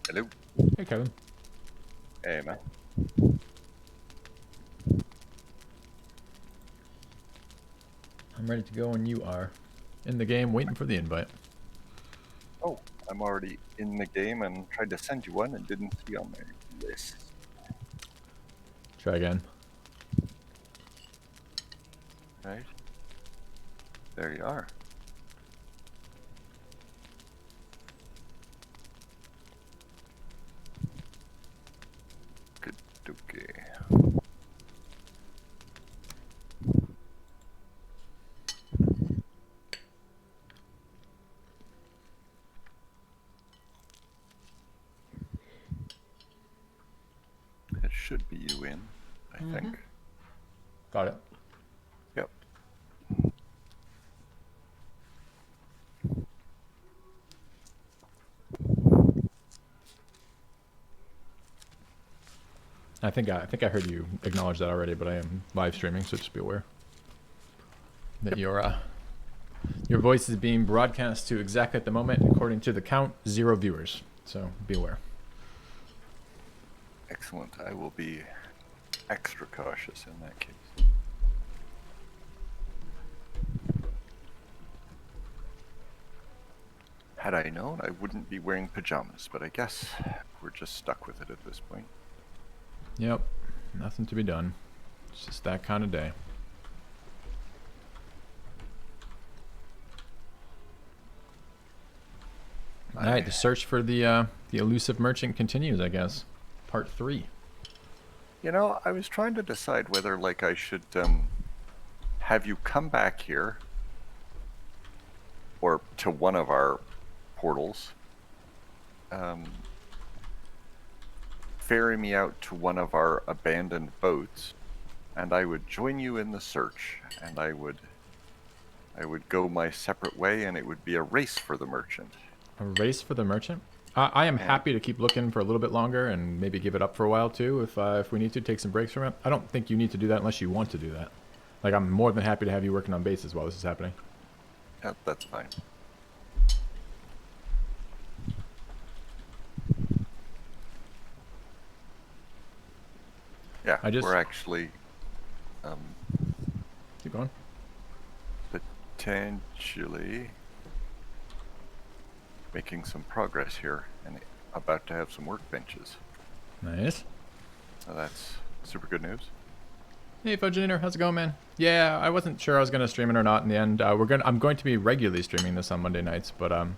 Hello. Hey, Kevin. Hey, man. I'm ready to go when you are. In the game, waiting for the invite. Oh, I'm already in the game and tried to send you one and didn't see on my list. Try again. Right? There you are. Good dookie. It should be you in, I think. Got it. Yep. I think I heard you acknowledge that already, but I am live streaming, so just be aware that Yep. your voice is being broadcast to exactly at the moment, according to the count, 0 viewers. So be aware. Excellent. I will be extra cautious in that case. Had I known, I wouldn't be wearing pajamas, but I guess we're just stuck with it at this point. Yep. Nothing to be done. It's just that kind of day. All right, the search for the elusive merchant continues, I guess. Part 3. You know, I was trying to decide whether, like, I should have you come back here or to one of our portals, ferry me out to one of our abandoned boats, and I would join you in the search, and I would go my separate way, and it would be a race for the merchant. A race for the merchant? I am And happy to keep looking for a little bit longer and maybe give it up for a while too if we need to take some breaks from it. I don't think you need to do that unless you want to do that. Like, I'm more than happy to have you working on bases while this is happening. yeah, that's fine. Yeah, we're actually Keep going. potentially making some progress here and about to have some workbenches. Nice. So that's super good news. Hey, Fudgeinator, how's it going, man? Yeah, I wasn't sure I was gonna stream it or not in the end. I'm going to be regularly streaming this on Monday nights, but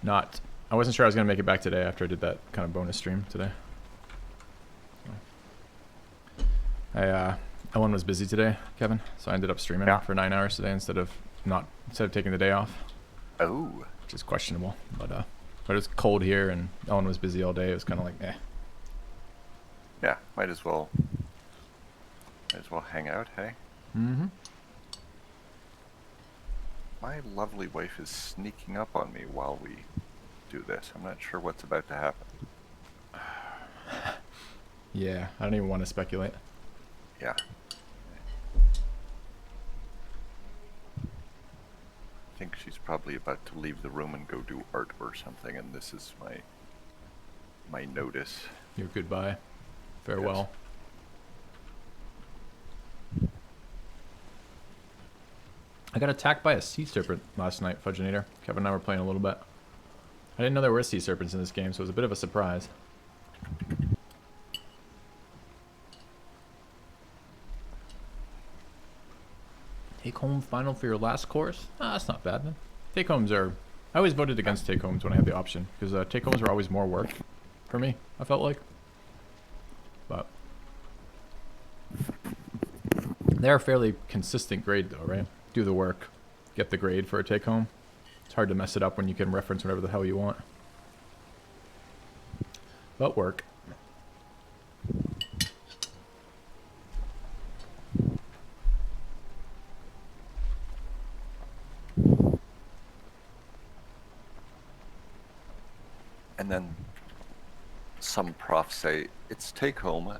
not. I wasn't sure I was gonna make it back today after I did that kind of bonus stream today. Ellen was busy today, Kevin, so I ended up streaming for 9 hours today instead of taking the day off. Oh, which is questionable, but it was cold here and Ellen was busy all day. It was kind of like, eh. Yeah, might as well hang out, hey? Mm-hmm. My lovely wife is sneaking up on me while we do this. I'm not sure what's about to happen. Yeah, I don't even want to speculate. Yeah. I think she's probably about to leave the room and go do art or something, and this is my notice. Your goodbye. Farewell. Yes. I got attacked by a sea serpent last night, Fudgeinator. Kevin and I were playing a little bit. I didn't know there were sea serpents in this game, so it was a bit of a surprise. Take home final for your last course? Ah, that's not bad then. Take homes are. I always voted against take homes when I had the option because take homes were always more work for me. I felt like, but they're a fairly consistent grade though, right? Do the work, get the grade for a take home. It's hard to mess it up when you can reference whatever the hell you want. But work. And then some profs say it's take home,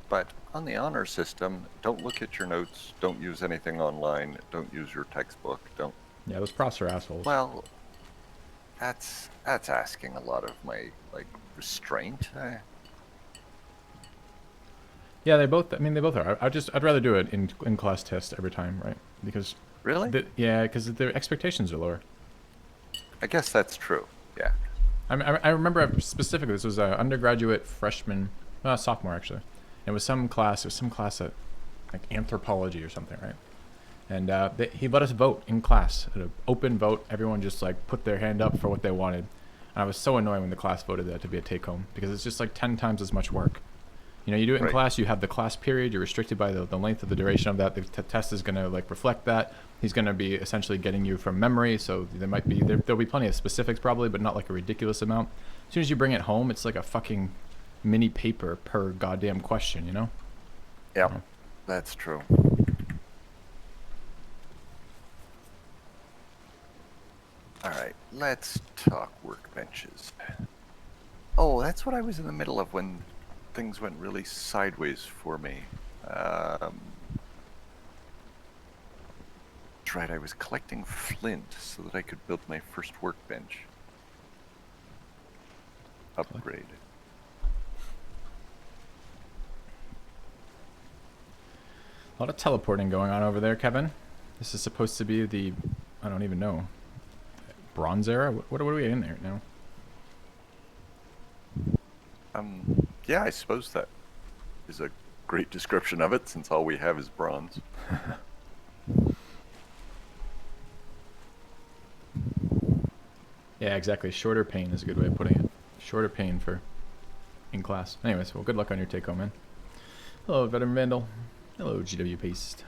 but on the honor system, don't look at your notes, don't use anything online, don't use your textbook, don't. Yeah, those profs are assholes. Well, that's asking a lot of my restraint. Yeah, they both. I mean, they both are. I'd rather do it in class test every time, right? Because Really? because the expectations are lower. I guess that's true. Yeah. I remember specifically this was a undergraduate freshman, sophomore actually. And it was some class. It was some class at like anthropology or something, right? And he let us vote in class, an open vote. Everyone just like put their hand up for what they wanted. And I was so annoyed when the class voted that to be a take home because it's just like 10 times as much work. You know, you do it in Right. class, you have the class period, you're restricted by the length of the duration of that. The test is going to like reflect that. He's going to be essentially getting you from memory, so there'll be plenty of specifics probably, but not like a ridiculous amount. As soon as you bring it home, it's like a fucking mini paper per goddamn question, you know? Yeah, Oh. that's true. All right, let's talk workbenches. Oh, that's what I was in the middle of when things went really sideways for me. That's right, I was collecting flint so that I could build my first workbench. Upgrade. A lot of teleporting going on over there, Kevin. This is supposed to be the, I don't even know, Bronze Era? What are we in there now? Yeah, I suppose that is a great description of it since all we have is bronze. Yeah, exactly. Shorter pain is a good way of putting it. Shorter pain for in class. Anyways, well, good luck on your take home, man. Hello, Veteran Vandal. Hello, GW Paste.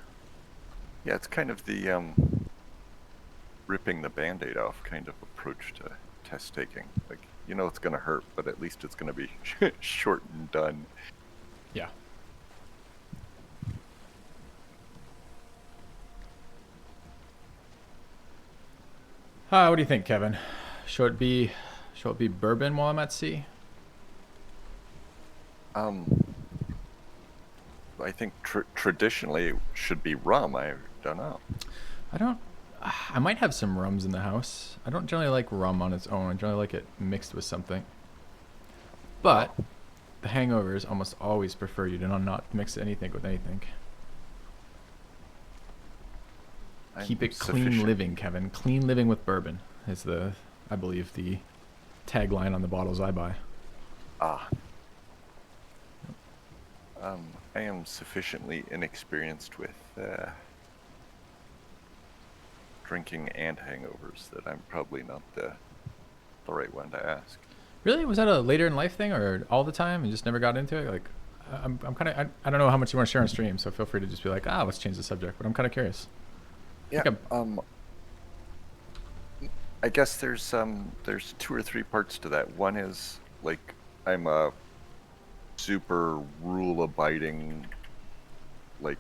Yeah, it's kind of the ripping the band-aid off kind of approach to test taking. Like, you know it's going to hurt, but at least it's going to be short and done. Yeah. What do you think, Kevin? Should it be bourbon while I'm at sea? I think traditionally it should be rum. I don't know. I might have some rums in the house. I don't generally like rum on its own. I generally like it mixed with something. But the hangovers almost always prefer you to not mix anything with anything. Keep it clean living, Kevin. Clean living with bourbon is I believe, the tagline on the bottles I buy. I am sufficiently inexperienced with drinking and hangovers that I'm probably not the right one to ask. Really? Was that a later in life thing or all the time and just never got into it? Like, I'm kind of, I don't know how much you want to share on stream, so feel free to just be like, let's change the subject, but I'm kind of curious. Yeah. I guess there's 2 or 3 parts to that. One is like I'm a super rule abiding, like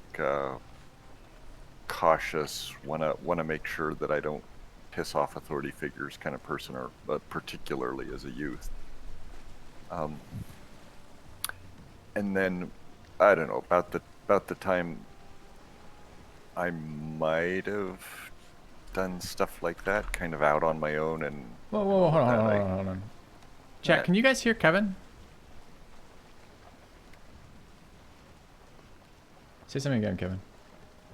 cautious, wanna make sure that I don't piss off authority figures kind of person, or particularly as a youth. And then I don't know, about the time I might have done stuff like that, kind of out on my own. And whoa, hold on. Chat, can you guys hear Kevin? Say something again, Kevin.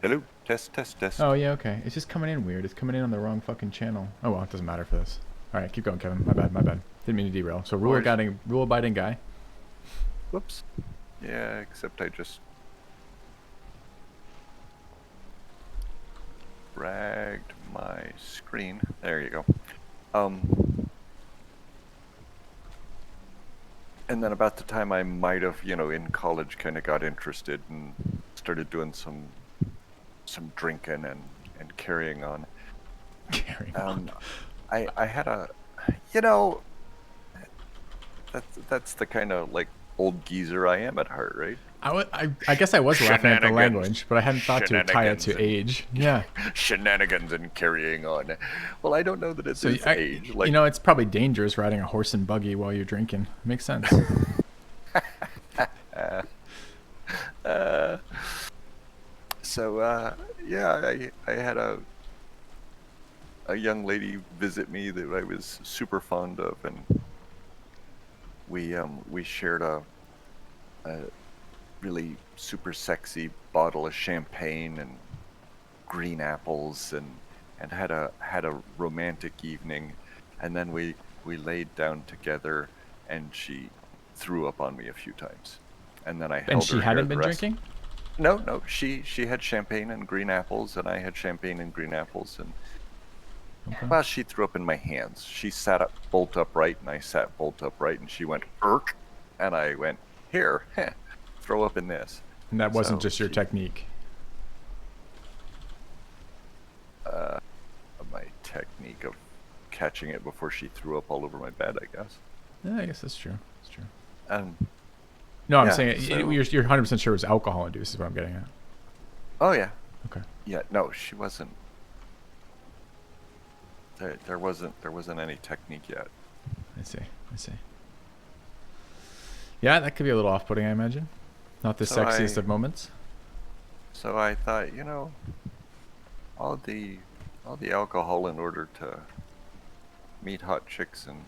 Hello, test. Oh yeah, okay. It's just coming in weird. It's coming in on the wrong fucking channel. Oh well, it doesn't matter for this. All right, keep going, Kevin. My bad. Didn't mean to derail. So rule abiding guy. Whoops. Yeah, except I just dragged my screen. There you go. And then about the time I might have, in college, kind of got interested and started doing some drinking and carrying on. I had a, that's the kind of like old geezer I am at heart, right? I guess I was laughing at the language, but I hadn't thought to tie it to age. Yeah. Shenanigans and carrying on. Well, I don't know that it's age. Like, it's probably dangerous riding a horse and buggy while you're drinking. Makes sense. So yeah, I had a young lady visit me that I was super fond of, and we shared a really super sexy bottle of champagne and green apples and had a romantic evening, and then we laid down together, and she threw up on me a few times, and then I And held she her hair hadn't the been rest. drinking? No, she had champagne and green apples, and I had champagne and green apples, and Okay. well, she threw up in my hands. She sat up bolt upright, and I sat bolt upright, and she went irk, and I went here, throw up in this. And that wasn't So just your she, technique. uh, my technique of catching it before she threw up all over my bed, I guess. Yeah, I guess that's true. That's true. And No, I'm yeah, saying so you're 100% sure it was alcohol induced is what I'm getting at. oh yeah, Okay. yeah. No, she wasn't. There wasn't any technique yet. I see. I see. Yeah, that could be a little off-putting, I imagine. Not the So sexiest I of moments. so I thought, all the alcohol in order to meet hot chicks and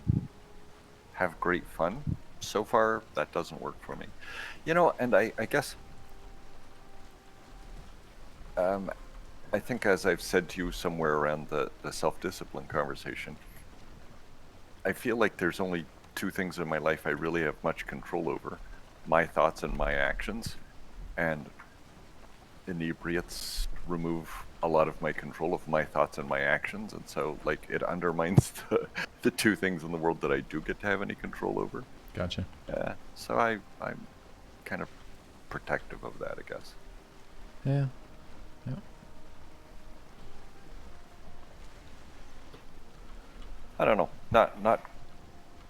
have great fun. So far, that doesn't work for me. And I guess um, I think, as I've said to you somewhere around the self-discipline conversation, I feel like there's only two things in my life I really have much control over: my thoughts and my actions. And inebriates remove a lot of my control of my thoughts and my actions, and so like it undermines the two things in the world that I do get to have any control over. Gotcha. So I'm kind of protective of that, I guess. Yeah. Yeah. I don't know. Not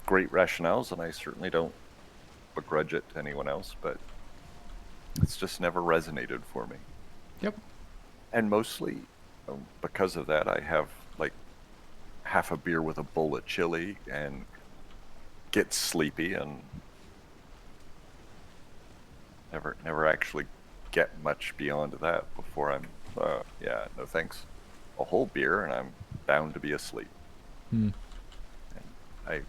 great rationales, and I certainly don't begrudge it to anyone else, but it's just never resonated for me. Yep. And mostly because of that, I have like half a beer with a bowl of chili and get sleepy and never actually get much beyond that before I'm yeah, no thanks, a whole beer and I'm bound to be asleep. Hmm. And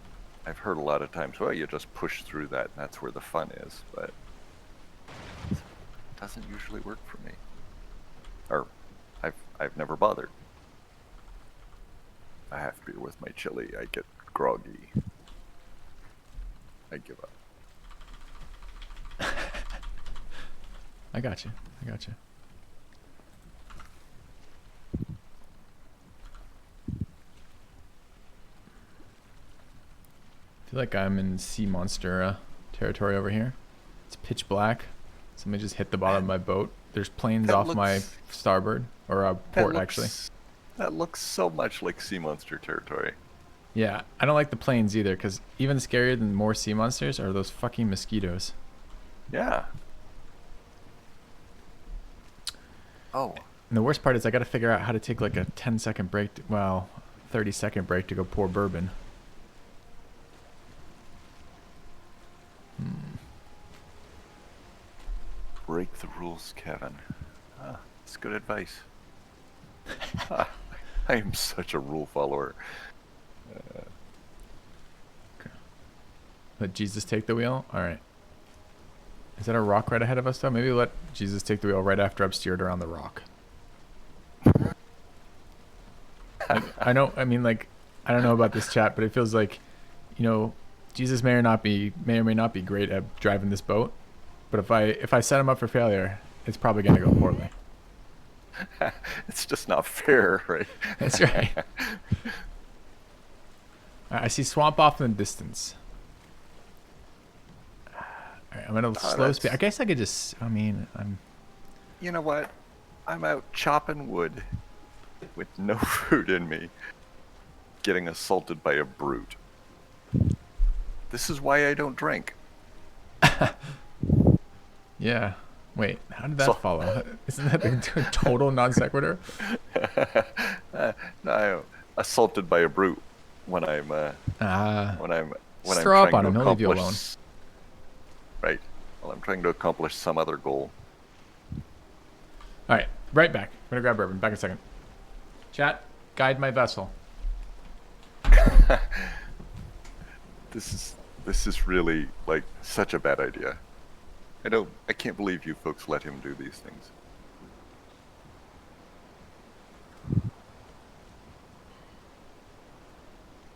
I've heard a lot of times, well, you just push through that and that's where the fun is, but it doesn't usually work for me, or I've never bothered. A half beer with my chili, I get groggy. I give up. I got you. I got you. I feel like I'm in sea monster territory over here. It's pitch black. Somebody just hit the bottom of my boat. There's planes That off my looks starboard, or port actually. That looks so much like sea monster territory. Yeah, I don't like the planes either, because even scarier than more sea monsters are those fucking mosquitoes. Yeah. Oh, And the worst part is I got to figure out how to take like a 10-second break, 30-second break to go pour bourbon. break the rules, Kevin. It's good advice. Ah, I am such a rule follower. Let Jesus take the wheel? Alright. Is that a rock right ahead of us though? Maybe let Jesus take the wheel right after I've steered around the rock. Like, I don't know about this chat, but it feels like, Jesus may or may not be great at driving this boat. But if I set him up for failure, it's probably gonna go poorly. It's just not fair, right? That's right. I see swamp off in the distance. Alright, I'm gonna slow speed. I guess I could just. I'm. You know what? I'm out chopping wood with no food in me, getting assaulted by a brute. This is why I don't drink. Yeah. Wait, how did that So- follow? Isn't that a total non sequitur? No, assaulted by a brute when I'm when I'm Just throw up trying on to him. He'll leave you alone. accomplish. Right. Well, I'm trying to accomplish some other goal. All right, right back. I'm gonna grab bourbon. Back in a second. Chat, guide my vessel. This This is really, like, such a bad idea. I can't believe you folks let him do these things.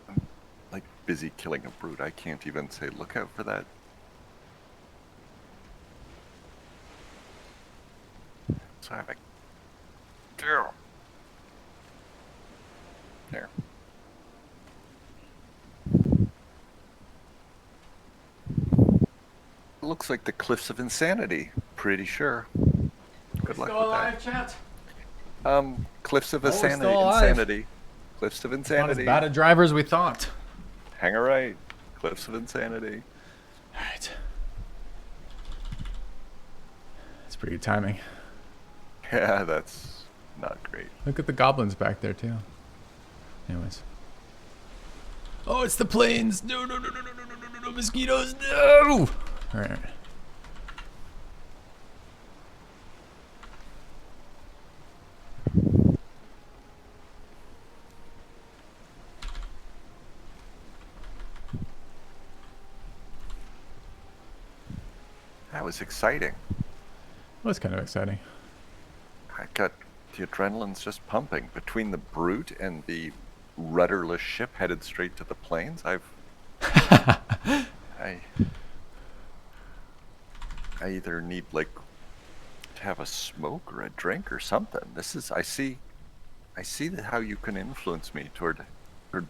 I'm, like, busy killing a brute. I can't even say, look out for that. So I have a... There. It looks like the Cliffs of Insanity. Pretty sure. Good luck with that. Chat? Cliffs of Oh, we're still alive. Insanity. Cliffs of Not as Insanity. bad a driver as we thought. Hang a right. Cliffs of Insanity. All right. That's pretty good timing. Yeah, that's not great. Look at the goblins back there too. Anyways. Oh, it's the planes! No, no, no, no, no, no, no, no, no, mosquitoes! No! All right. That was exciting. Well, it's kind of exciting. I got the adrenaline's just pumping between the brute and the rudderless ship headed straight to the plains. I either need like to have a smoke or a drink or something. This is I see how you can influence me toward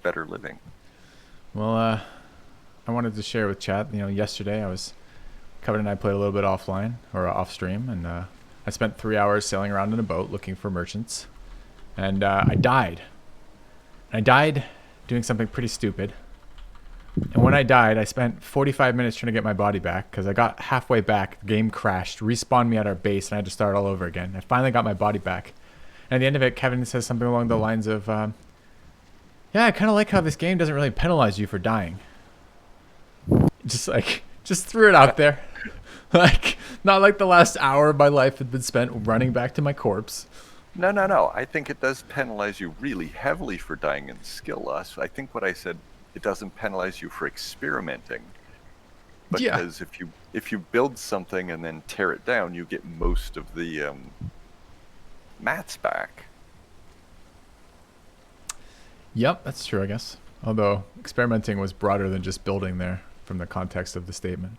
better living. Well, I wanted to share with chat. You know, yesterday Coven and I played a little bit offline or off stream, and I spent 3 hours sailing around in a boat looking for merchants, and I died. I died doing something pretty stupid. And when I died, I spent 45 minutes trying to get my body back because I got halfway back, the game crashed, respawned me at our base, and I had to start all over again. I finally got my body back. And at the end of it, Kevin says something along the lines of, yeah, I kind of like how this game doesn't really penalize you for dying. Just threw it out there. Like, not like the last hour of my life had been spent running back to my corpse. No. I think it does penalize you really heavily for dying in skill loss. I think what I said, it doesn't penalize you for experimenting. Because if you build something and then tear it down, you get most of the mats back. Yep, that's true, I guess. Although experimenting was broader than just building there from the context of the statement.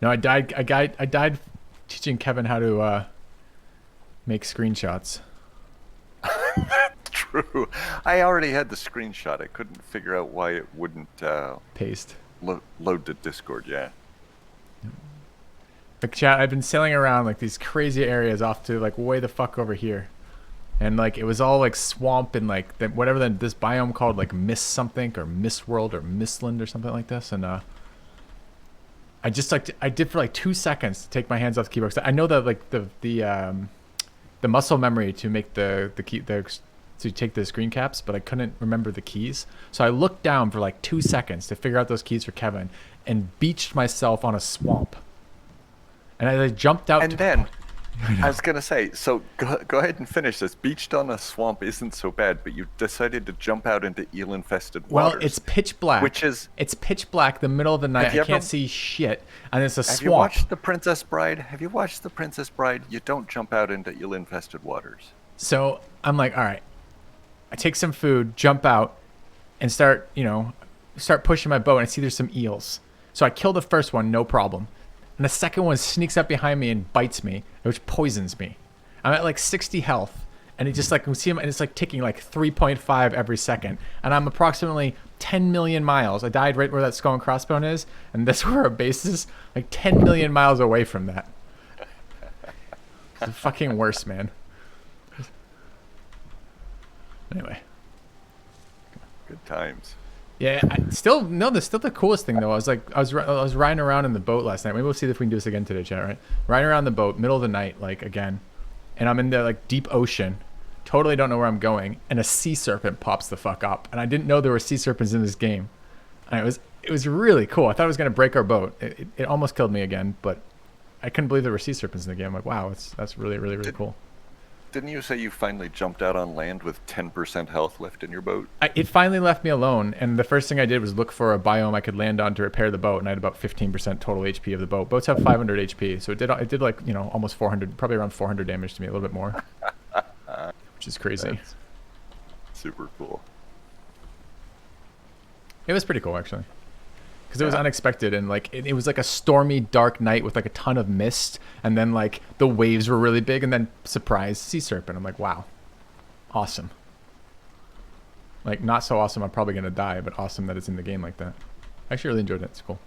No, I died teaching Kevin how to make screenshots. True. I already had the screenshot. I couldn't figure out why it wouldn't Paste. Load to Discord, yeah. Like, chat, I've been sailing around like these crazy areas off to like way the fuck over here. And like it was all like swamp and like whatever this biome called, like Miss something or Miss World or Mistland or something like this. And I just like I did for like 2 seconds to take my hands off the keyboard. I know that like the muscle memory to make to take the screen caps, but I couldn't remember the keys. So I looked down for like 2 seconds to figure out those keys for Kevin and beached myself on a swamp. And I jumped out. And then I was gonna say, so go ahead and finish this. Beached on a swamp isn't so bad, but you decided to jump out into eel-infested waters. Well, it's pitch black. It's pitch black, the middle of the night. I can't see shit, and it's a swamp. Have you watched The Princess Bride? You don't jump out into eel-infested waters. So I'm like, all right. I take some food, jump out, and start pushing my boat, and I see there's some eels. So I kill the first one, no problem. And the second one sneaks up behind me and bites me, which poisons me. I'm at like 60 health, and it just like we see him, and it's like ticking like 3.5 every second. And I'm approximately 10 million miles. I died right where that skull and crossbone is, and that's where our base is, like 10 million miles away from that. It's the fucking worst, man. Anyway. Good times. Yeah, that's still the coolest thing though. I was riding around in the boat last night. Maybe we'll see if we can do this again today, chat. Right, riding around the boat, middle of the night, like again, and I'm in the like deep ocean. Totally don't know where I'm going, and a sea serpent pops the fuck up, and I didn't know there were sea serpents in this game. And it was really cool. I thought it was gonna break our boat. It almost killed me again, but I couldn't believe there were sea serpents in the game. I'm like, wow, that's really really really cool. Didn't you say you finally jumped out on land with 10% health left in your boat? It finally left me alone, and the first thing I did was look for a biome I could land on to repair the boat, and I had about 15% total HP of the boat. Boats have 500 HP, so it did like, you know, almost 400, probably around 400 damage to me, a little bit more, which is crazy. That's super cool. It was pretty cool, actually. Because it was unexpected, and like it was like a stormy, dark night with like a ton of mist, and then like the waves were really big, and then surprise, sea serpent. I'm like, wow, awesome. Like, not so awesome I'm probably gonna die, but awesome that it's in the game like that. I actually really enjoyed it. It's cool.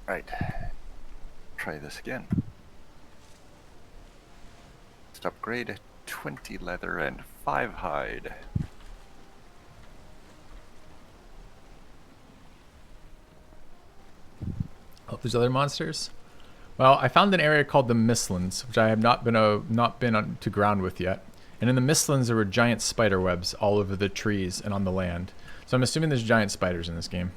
Right. Try this again. Let's upgrade 20 leather and 5 hide. Oh, there's other monsters. Well, I found an area called the Mistlands, which I have not been on to ground with yet. And in the Mistlands, there were giant spider webs all over the trees and on the land. So I'm assuming there's giant spiders in this game.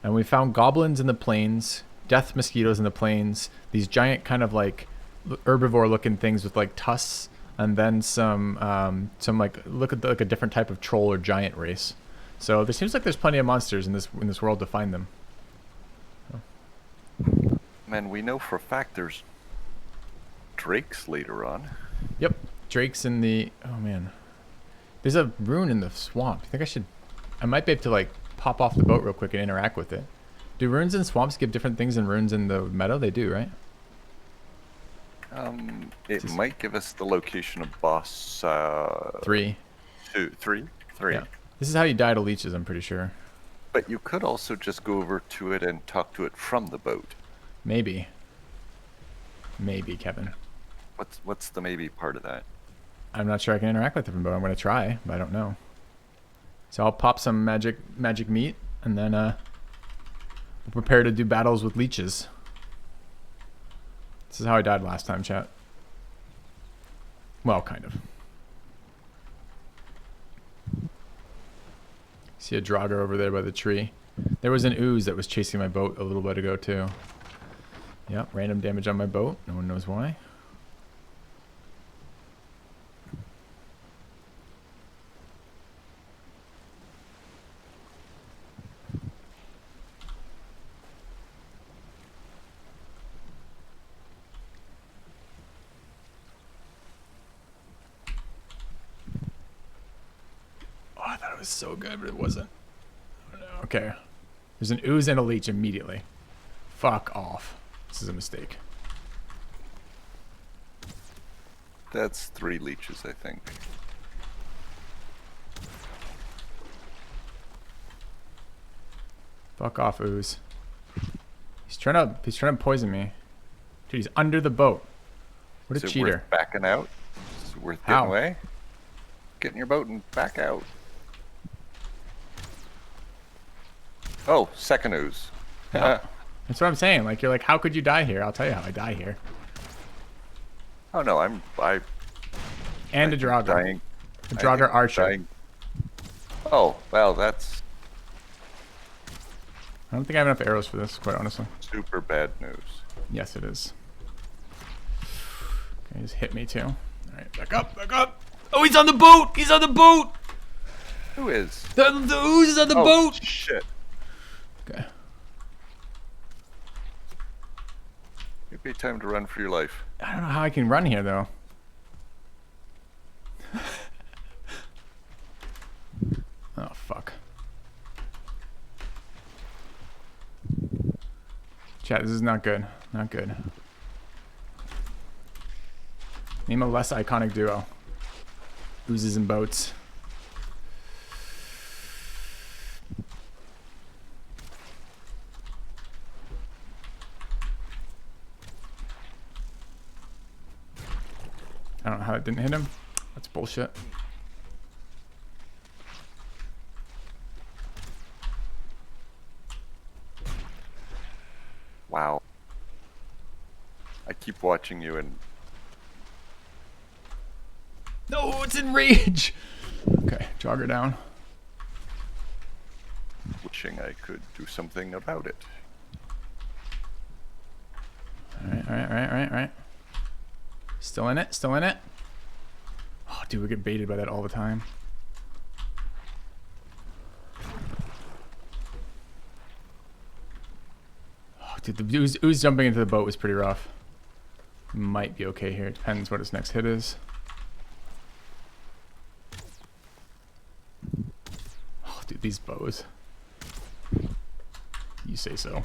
And we found goblins in the plains, death mosquitoes in the plains, these giant kind of like herbivore-looking things with like tusks, and then some like like a different type of troll or giant race. So there seems like there's plenty of monsters in this world to find them. Man, we know for a fact there's drakes later on. Yep, drakes in the... Oh man, there's a rune in the swamp. I think I might be able to like pop off the boat real quick and interact with it. Do runes in swamps give different things than runes in the meadow? They do, right? It might give us the location of boss 3. 3. Yeah. This is how you die to leeches, I'm pretty sure. But you could also just go over to it and talk to it from the boat. Maybe, Kevin. What's the maybe part of that? I'm not sure I can interact with it from the boat. I'm going to try, but I don't know. So I'll pop some magic meat, and then we'll prepare to do battles with leeches. This is how I died last time, chat. Well, kind of. See a Draugr over there by the tree. There was an ooze that was chasing my boat a little bit ago, too. Yep, random damage on my boat. No one knows why. Oh, I thought it was so good, but it wasn't. Oh, no. Okay. There's an ooze and a leech immediately. Fuck off. This is a mistake. That's 3 leeches, I think. Fuck off, ooze. He's trying to poison me. Dude, he's under the boat. What a Is it cheater. worth backing out? Is it worth How? getting away? Get in your boat and back out. Oh, second ooze. Yeah. That's what I'm saying. Like, you're like, how could you die here? I'll tell you how I die here. Oh no, And a Draugr. dying. A Draugr archer. Dying. Oh, well, that's I don't think I have enough arrows for this, quite honestly. super bad news. Yes, it is. Okay, just hit me too. All right, back up, back up. Oh, he's on the boat. He's on the boat. Who is? The ooze is on the boat. Shit. Okay. It'd be time to run for your life. I don't know how I can run here though. Oh fuck. Chat, this is not good. Not good. Name a less iconic duo. Oozes and boats. I don't know how it didn't hit him. That's bullshit. Wow. I keep watching you and No, it's in rage. Okay, jog her down. wishing I could do something about it. All right. Still in it. Oh, dude, we get baited by that all the time. Oh, dude, the ooze jumping into the boat was pretty rough. Might be okay here. It depends what his next hit is. Oh, dude, these bows. You say so.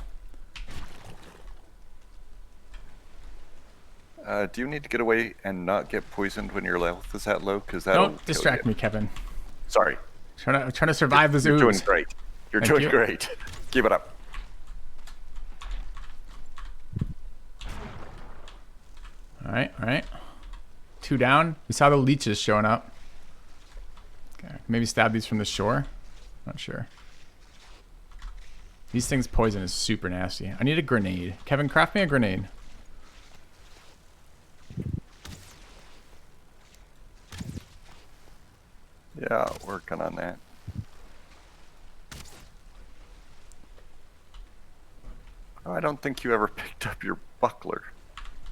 Do you need to get away and not get poisoned when your health is that low? Because that'll Don't distract me, Kevin. Sorry. Trying to survive this You're ooze. doing great. You're Thank doing you. great. Keep it up. All right. 2 down. We saw the leeches showing up. Okay, maybe stab these from the shore. Not sure. These things' poison is super nasty. I need a grenade. Kevin, craft me a grenade. Yeah, working on that. Oh, I don't think you ever picked up your buckler.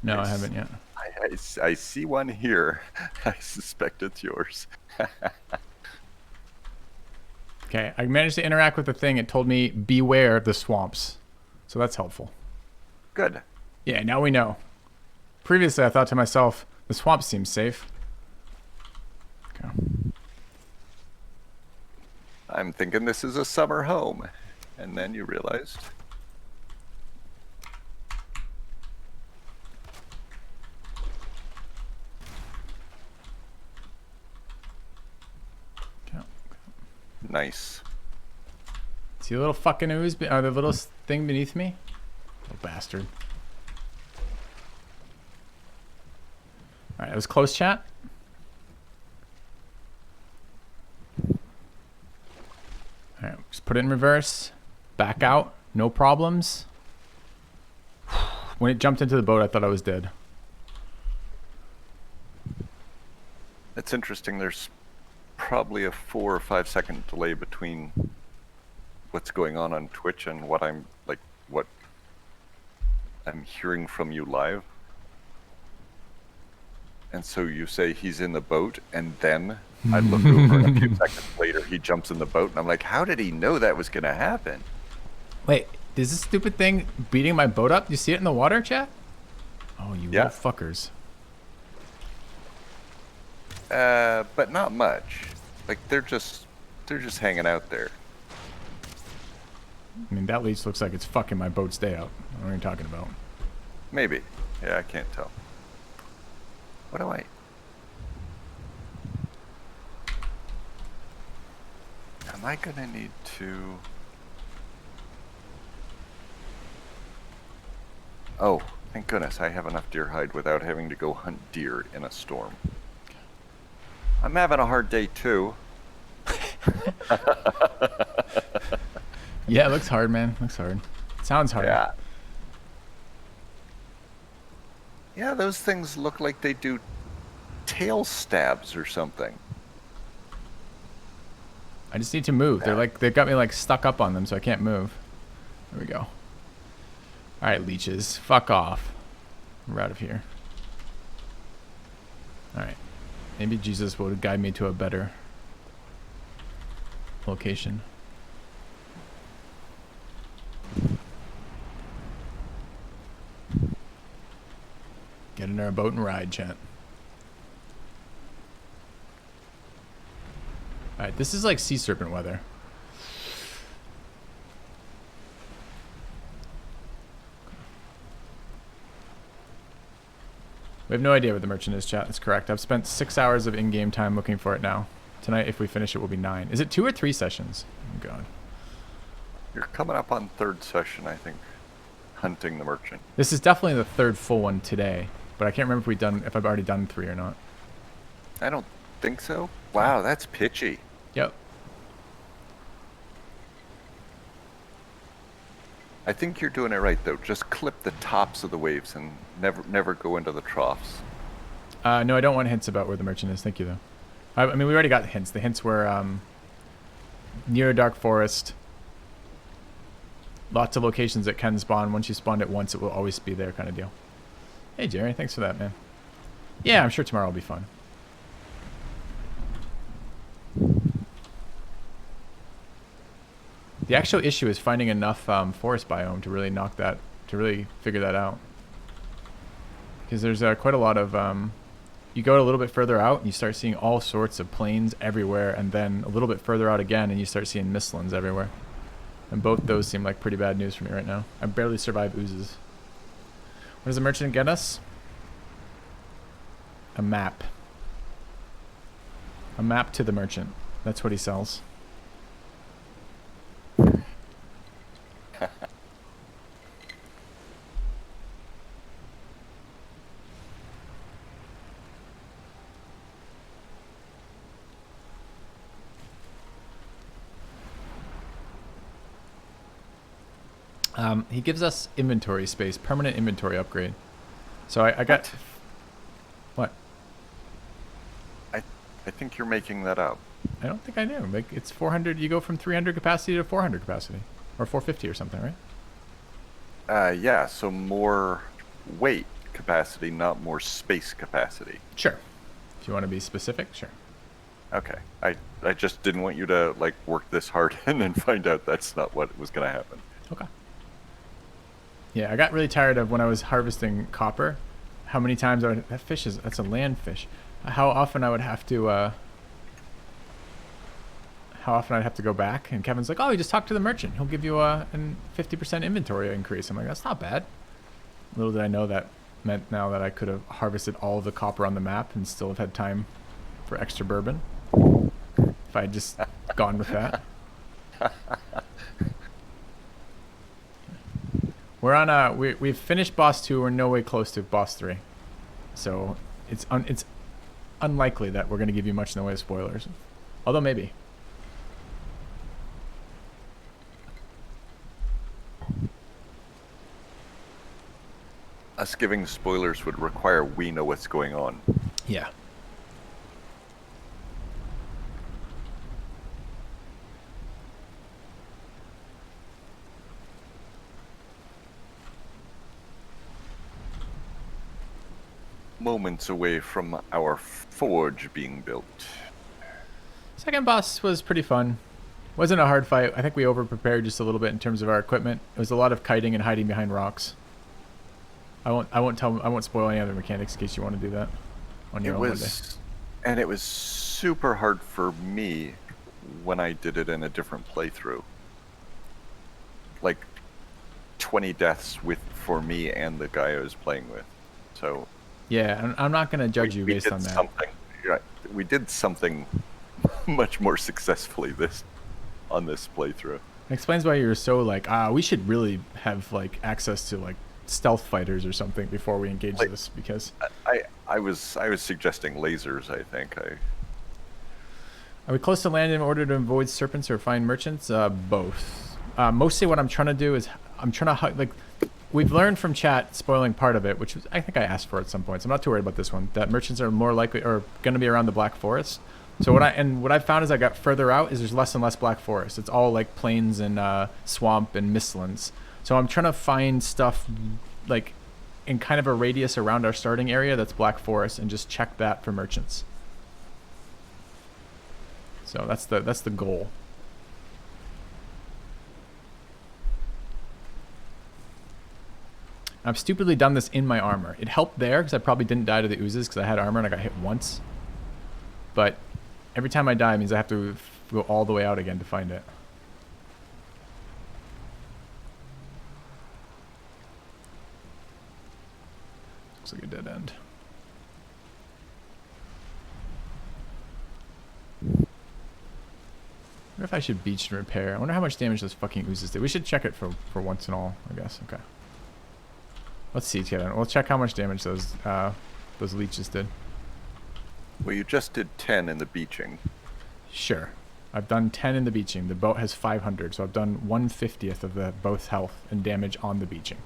No, I Nice. haven't yet. I see one here. I suspect it's yours. Okay, I managed to interact with the thing. It told me, beware the swamps. So that's helpful. Good. Yeah, now we know. Previously, I thought to myself, the swamp seems safe. Okay. I'm thinking this is a summer home. And then you realized. Okay. Nice. See the little fucking ooze, or the little thing beneath me? Little bastard. Alright, it was close, chat. Alright, just put it in reverse. Back out. No problems. When it jumped into the boat, I thought I was dead. It's interesting. There's probably a 4 or 5 second delay between what's going on Twitch and what I'm hearing from you live. And so you say he's in the boat, and then I look over and a few seconds later he jumps in the boat, and I'm like, how did he know that was going to happen? Wait, is this stupid thing beating my boat up? You see it in the water, chat? Oh, you Yeah. little fuckers. But not much. Like they're just hanging out there. I mean, that leech looks like it's fucking my boat's day out. What are you talking about? Maybe. Yeah, I can't tell. What do I? Am I gonna need to? Oh, thank goodness I have enough deer hide without having to go hunt deer in a storm. I'm having a hard day too. Yeah, it looks hard, man. Looks hard. It sounds hard. Yeah. Yeah, those things look like they do tail stabs or something. I just need to move. They're like, they've got me like stuck up on them, so I can't move. There we go. All right, leeches, fuck off. We're out of here. All right. Maybe Jesus will guide me to a better location. Get in our boat and ride, chat. Alright, this is like sea serpent weather. We have no idea where the merchant is, chat. That's correct. I've spent 6 hours of in-game time looking for it now. Tonight, if we finish it, will be 9. Is it 2 or 3 sessions? Oh, God. You're coming up on 3rd session, I think, hunting the merchant. This is definitely the 3rd full one today, but I can't remember if I've already done 3 or not. I don't think so. Wow, that's pitchy. Yep. I think you're doing it right though. Just clip the tops of the waves and never go into the troughs. No, I don't want hints about where the merchant is. Thank you, though. I mean, we already got hints. The hints were near a dark forest. Lots of locations that can spawn. Once you spawned it once, it will always be there kind of deal. Hey, Jerry. Thanks for that, man. Yeah, I'm sure tomorrow will be fun. The actual issue is finding enough forest biome to really figure that out. Because there's quite a lot of... you go a little bit further out and you start seeing all sorts of plains everywhere, and then a little bit further out again and you start seeing mistlands everywhere. And both those seem like pretty bad news for me right now. I barely survive oozes. What does the merchant get us? A map. A map to the merchant. That's what he sells. He gives us inventory space, permanent inventory upgrade. So I got... What? I think you're making that up. I don't think I do. Like, it's 400. You go from 300 capacity to 400 capacity. Or 450 or something, right? Yeah, so more weight capacity, not more space capacity. Sure. If you want to be specific, sure. Okay. I just didn't want you to, like, work this hard and then find out that's not what was going to happen. Okay. Yeah, I got really tired of when I was harvesting copper, how many times I would... That's a land fish. How often I would have to, how often I'd have to go back. And Kevin's like, oh, you just talk to the merchant. He'll give you a 50% inventory increase. I'm like, that's not bad. Little did I know that meant now that I could have harvested all of the copper on the map and still have had time for extra bourbon. If I had just gone with that. We're on we've finished boss 2. We're no way close to boss 3. So it's unlikely that we're going to give you much in the way of spoilers. Although maybe. Us giving spoilers would require we know what's going on. Yeah. Moments away from our forge being built. Second boss was pretty fun. Wasn't a hard fight. I think we over-prepared just a little bit in terms of our equipment. It was a lot of kiting and hiding behind rocks. I won't spoil any other mechanics in case you want to do that on your own one day. And it was super hard for me when I did it in a different playthrough. Like 20 deaths for me and the guy I was playing with. So yeah, I'm not going to judge you based on that. We did something much more successfully on this playthrough. It explains why you're so like, we should really have like access to like stealth fighters or something before we engage this, because I was suggesting lasers. I think Are we close to land in order to avoid serpents or find merchants? Both. Mostly what I'm trying to do is I'm trying to like. We've learned from chat, spoiling part of it, which was, I think I asked for at some points. I'm not too worried about this one. That merchants are more likely or going to be around the Black Forest. So what I've found as I got further out is there's less and less Black Forest. It's all like plains and swamp and mistlands. So I'm trying to find stuff like in kind of a radius around our starting area that's Black Forest and just check that for merchants. So that's the goal. I've stupidly done this in my armor. It helped there because I probably didn't die to the oozes because I had armor and I got hit once. But every time I die means I have to go all the way out again to find it. Looks like a dead end. I wonder if I should beach and repair. I wonder how much damage those fucking oozes did. We should check it for once and all, I guess. Okay. Let's see, Kevin. We'll check how much damage those leeches did. Well, you just did 10 in the beaching. Sure. I've done 10 in the beaching. The boat has 500, so I've done 1/50th of the boat's health and damage on the beaching.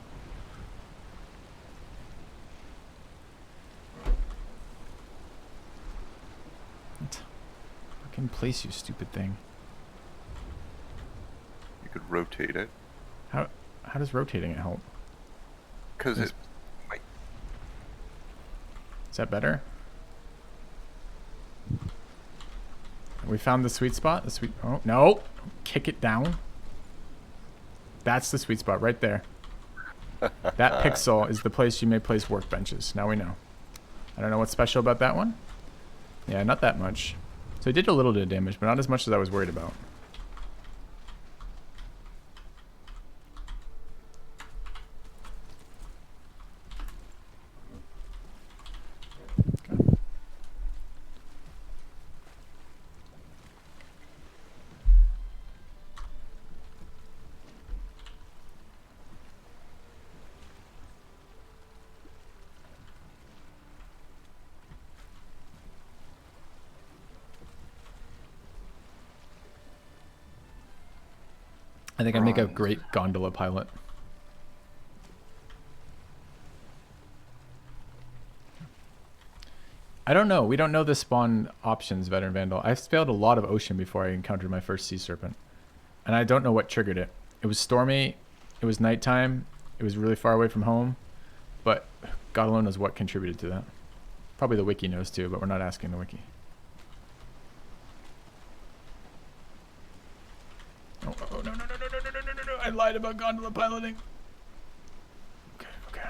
What? Fucking place, you stupid thing. You could rotate it. How does rotating it help? Because it might. Is that better? We found the sweet spot. Oh, no. Kick it down. That's the sweet spot right there. That pixel is the place you may place workbenches. Now we know. I don't know what's special about that one. Yeah, not that much. So it did a little bit of damage, but not as much as I was worried about. I think I'd make a great gondola pilot. I don't know. We don't know the spawn options, Veteran Vandal. I've failed a lot of ocean before I encountered my first sea serpent. And I don't know what triggered it. It was stormy. It was nighttime. It was really far away from home. But God alone knows what contributed to that. Probably the wiki knows too, but we're not asking the wiki. Oh, no. I lied about gondola piloting. Okay.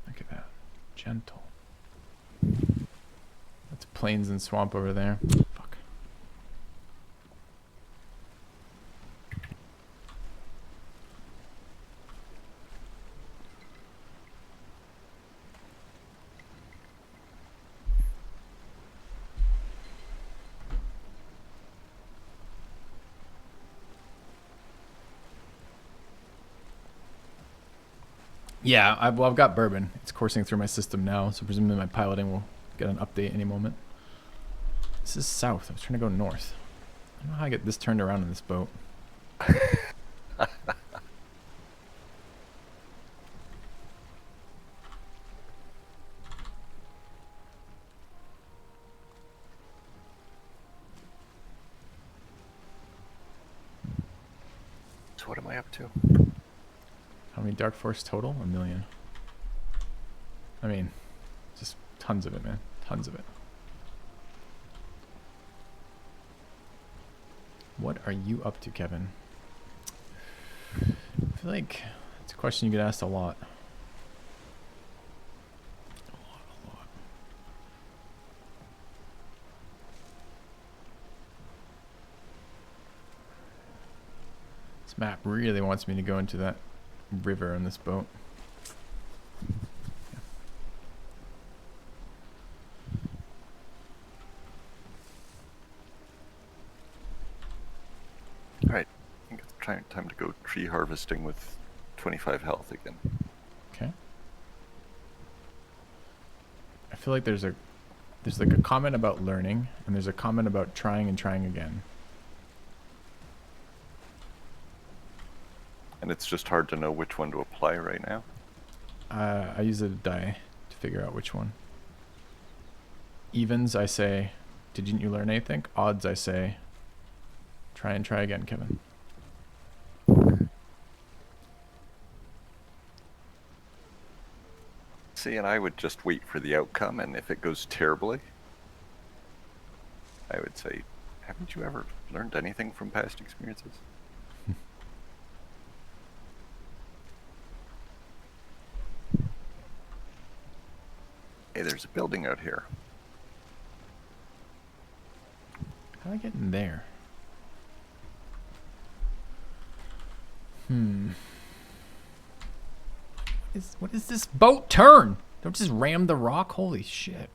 Look at that. Gentle. That's plains and swamp over there. Fuck. Yeah, I've got bourbon. It's coursing through my system now, so presumably my piloting will get an update any moment. This is south. I was trying to go north. I don't know how I get this turned around in this boat. So what am I up to? How many Dark Force total? 1 million. I mean, just tons of it, man. Tons of it. What are you up to, Kevin? I feel like it's a question you get asked a lot. A lot. This map really wants me to go into that river on this boat. Alright, I think it's time to go tree harvesting with 25 health again. Okay. I feel like there's like a comment about learning, and there's a comment about trying and trying again. And it's just hard to know which one to apply right now. I use a die to figure out which one. Evens, I say, didn't you learn anything? Odds, I say, try and try again, Kevin. See, and I would just wait for the outcome, and if it goes terribly, I would say, haven't you ever learned anything from past experiences? Hey, there's a building out here. How do I get in there? What is this boat turn? Don't just ram the rock. Holy shit.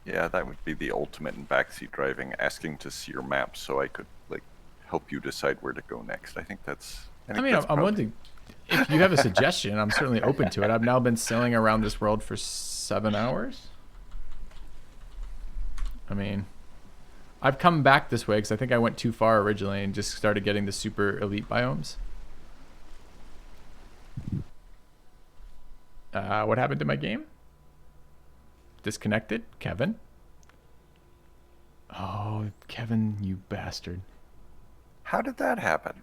Yeah, that would be the ultimate in backseat driving, asking to see your map so I could, like, help you decide where to go next. I think that's... I mean, I'm willing to If you have a suggestion, I'm certainly open to it. I've now been sailing around this world for 7 hours. I mean, I've come back this way because I think I went too far originally and just started getting the super elite biomes. What happened to my game? Disconnected? Kevin? Oh, Kevin, you bastard. How did that happen?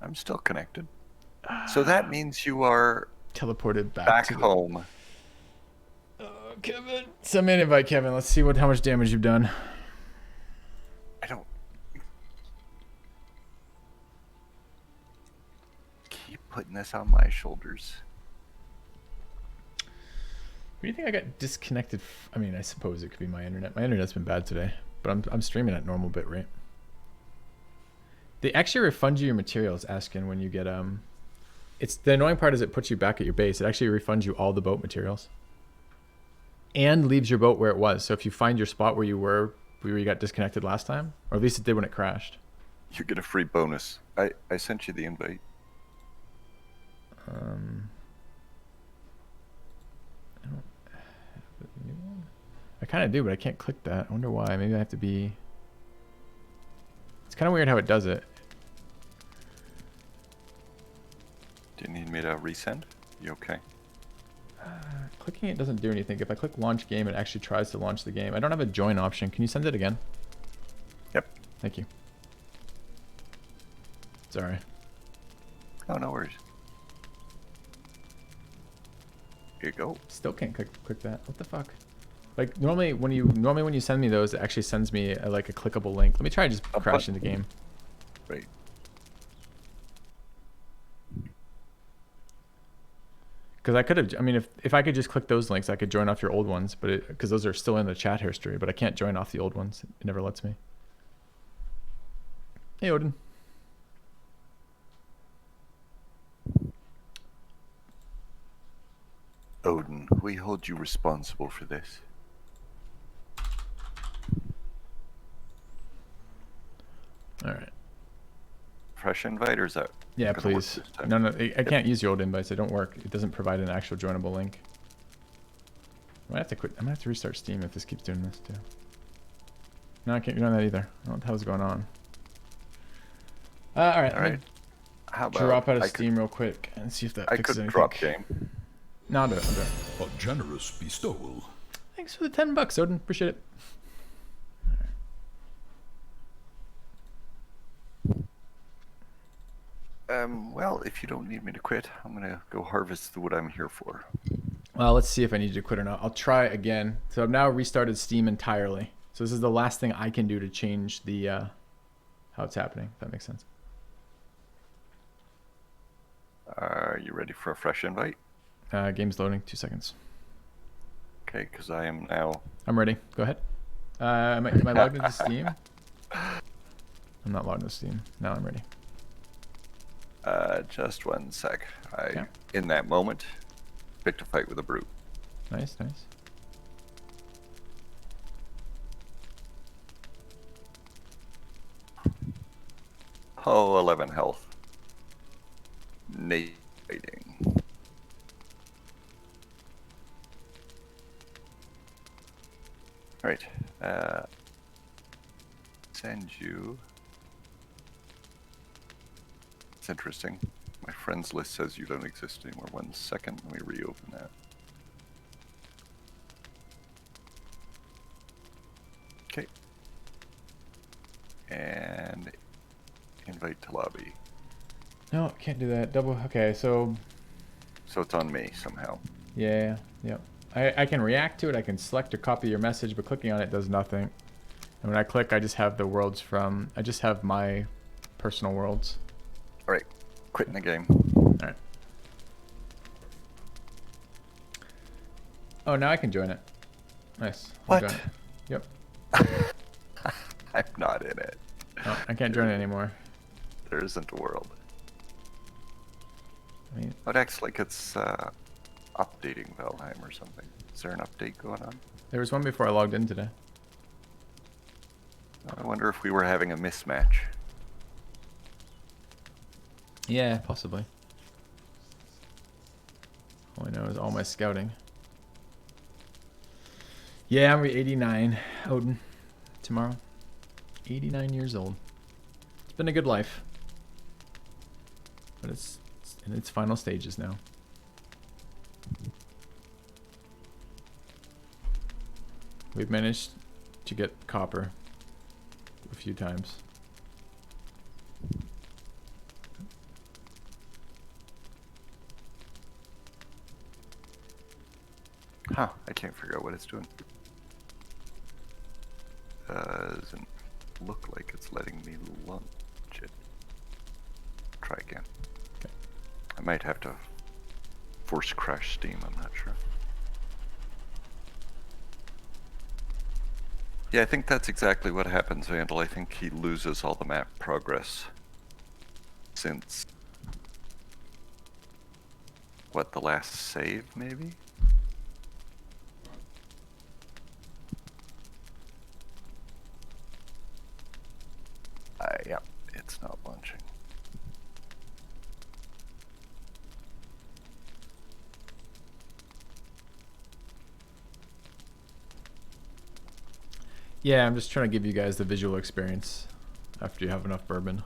I'm still connected. So that means you are Teleported back to home. Oh, Kevin. Send me an invite, Kevin. Let's see how much damage you've done. I don't... Keep putting this on my shoulders. What do you think I got disconnected? I mean, I suppose it could be my internet. My internet's been bad today, but I'm streaming at normal bitrate. They actually refund you your materials, Askin, when you get It's the annoying part is it puts you back at your base. It actually refunds you all the boat materials, and leaves your boat where it was. So if you find your spot where you got disconnected last time, or at least it did when it crashed. You get a free bonus. I sent you the invite. I kind of do, but I can't click that. I wonder why. Maybe I have to be... It's kind of weird how it does it. Do you need me to resend? You okay? Clicking it doesn't do anything. If I click launch game, it actually tries to launch the game. I don't have a join option. Can you send it again? Yep. Thank you. Sorry. Oh, no worries. Here you go. Still can't click that. What the fuck? Like normally when you send me those, it actually sends me like a clickable link. Let me try just crashing the game. Right. Because I could have, I mean, if I could just click those links, I could join off your old ones, but because those are still in the chat history, but I can't join off the old ones. It never lets me. Hey, Odin. Odin, we hold you responsible for this. All right. Fresh invite, or is that? Yeah, gonna work please. this time? No, I can't use your old invites. They don't work. It doesn't provide an actual joinable link. I might have to quit. I might have to restart Steam if this keeps doing this too. No, I can't do that either. I don't know what the hell's going on. All right. All right. How about Drop out of Steam real quick and see if that I fixes could anything. drop game. No, I'll do it. I'll do it. A generous bestowal. Thanks for the $10, Odin. Appreciate it. Well, if you don't need me to quit, I'm gonna go harvest what I'm here for. Well, let's see if I need you to quit or not. I'll try again. So I've now restarted Steam entirely. So this is the last thing I can do to change the how it's happening, if that makes sense. Are you ready for a fresh invite? Game's loading. 2 seconds. Okay, because I am now. I'm ready. Go ahead. Am I logged into Steam? I'm not logged into Steam. Now I'm ready. Just one sec. Okay. In that moment, picked a fight with a brute. Nice, nice. Oh, 11 health. Nate fighting. Alright. Send you. It's interesting. My friends list says you don't exist anymore. 1 second. Let me reopen that. Okay. And invite to lobby. No, can't do that. Double. Okay, so So it's on me somehow. yeah, yep. I can react to it. I can select or copy your message, but clicking on it does nothing. And when I click, I just have the worlds from. I just have my personal worlds. Alright. Quitting the game. All right. Oh, now I can join it. Nice. What? Join it. Yep. I'm not in it. Oh, I can't join it anymore. There isn't a world. I mean, It acts like it's updating Valheim or something. Is there an update going on? there was one before I logged in today. I wonder if we were having a mismatch. Yeah, possibly. That was all my scouting. Yeah, I'm gonna be 89, Odin, tomorrow. 89 years old. It's been a good life. But it's in its final stages now. We've managed to get copper a few times. Huh, I can't figure out what it's doing. Doesn't look like it's letting me launch it. Try again. Okay. I might have to force crash Steam, I'm not sure. Yeah, I think that's exactly what happens, Vandal. I think he loses all the map progress since, what, the last save, maybe? Yeah, it's not launching. Yeah, I'm just trying to give you guys the visual experience after you have enough bourbon.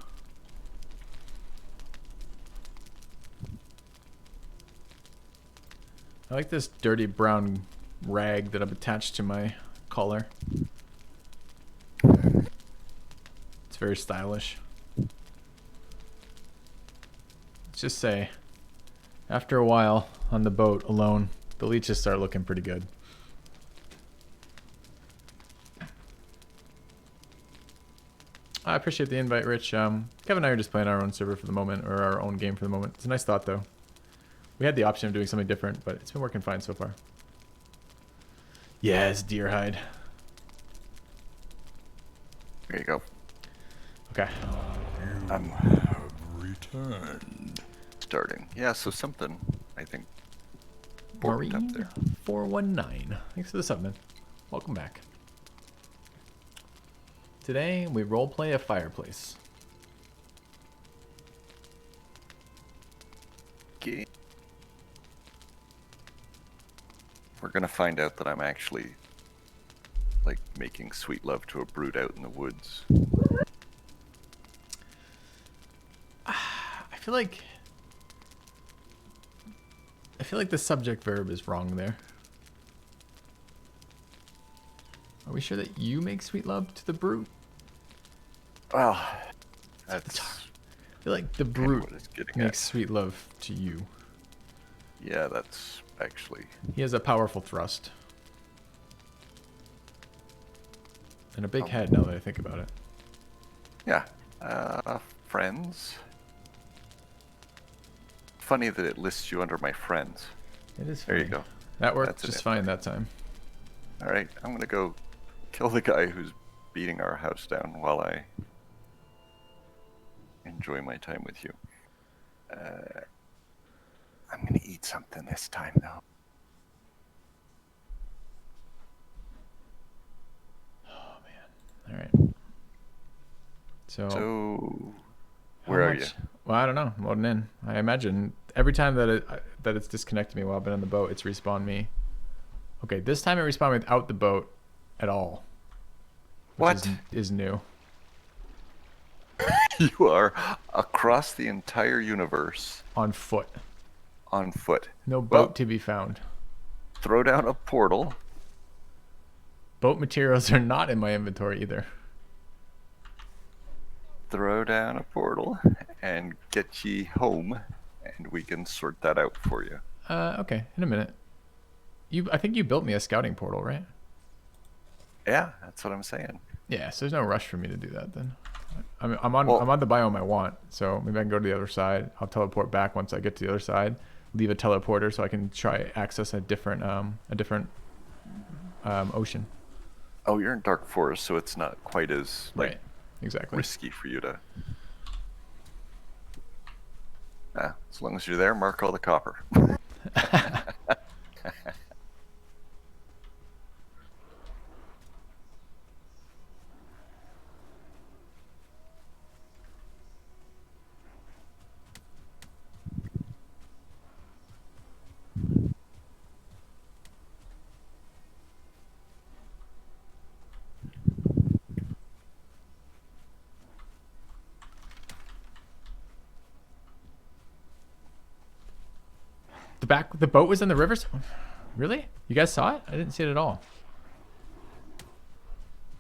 I like this dirty brown rag that I've attached to my collar. It's very stylish. Let's just say, after a while on the boat alone, the leeches start looking pretty good. I appreciate the invite, Rich. Kevin and I are just playing our own server for the moment, or our own game for the moment. It's a nice thought, though. We had the option of doing something different, but it's been working fine so far. Yes, deer hide. There you go. Okay. I'm Have returned. starting. Yeah, so something, I think, borked up there. Marine 419. Thanks for the sub, man. Welcome back. Today, we roleplay a fireplace. Okay. We're gonna find out that I'm actually, like, making sweet love to a brood out in the woods. I feel like the subject verb is wrong there. Are we sure that you make sweet love to the brute? Well, that's I feel like the kinda brute what it's getting makes at. sweet love to you. Yeah, that's actually... He has a powerful thrust. And a big head, now that I think about it. Yeah. Friends. Funny that it lists you under my friends. It is There you funny. go. That worked That's an just fine that time. Alright, I'm gonna go kill the guy who's beating our house down while I enjoy my time with you. I'm gonna eat something this time, though. All right. So, how where are you? much- Well, I don't know. I'm loading in. I imagine every time that it's disconnected me while I've been on the boat, it's respawned me. Okay, this time it respawned without the boat at all. Which What? is new. You are across the entire universe On foot. on foot. No boat Well, to be found. throw down a portal. Boat materials are not in my inventory either. Throw down a portal and get ye home, and we can sort that out for you. Okay, in a minute. I think you built me a scouting portal, right? Yeah, that's what I'm saying. Yeah, so there's no rush for me to do that then. I'm Well- on the biome I want, so maybe I can go to the other side. I'll teleport back once I get to the other side. Leave a teleporter so I can try access a different ocean. Oh, you're in Dark Forest, so it's not quite as like Right. Exactly. risky for you to. As long as you're there, mark all the copper. back. The boat was in the river. Really? You guys saw it? I didn't see it at all.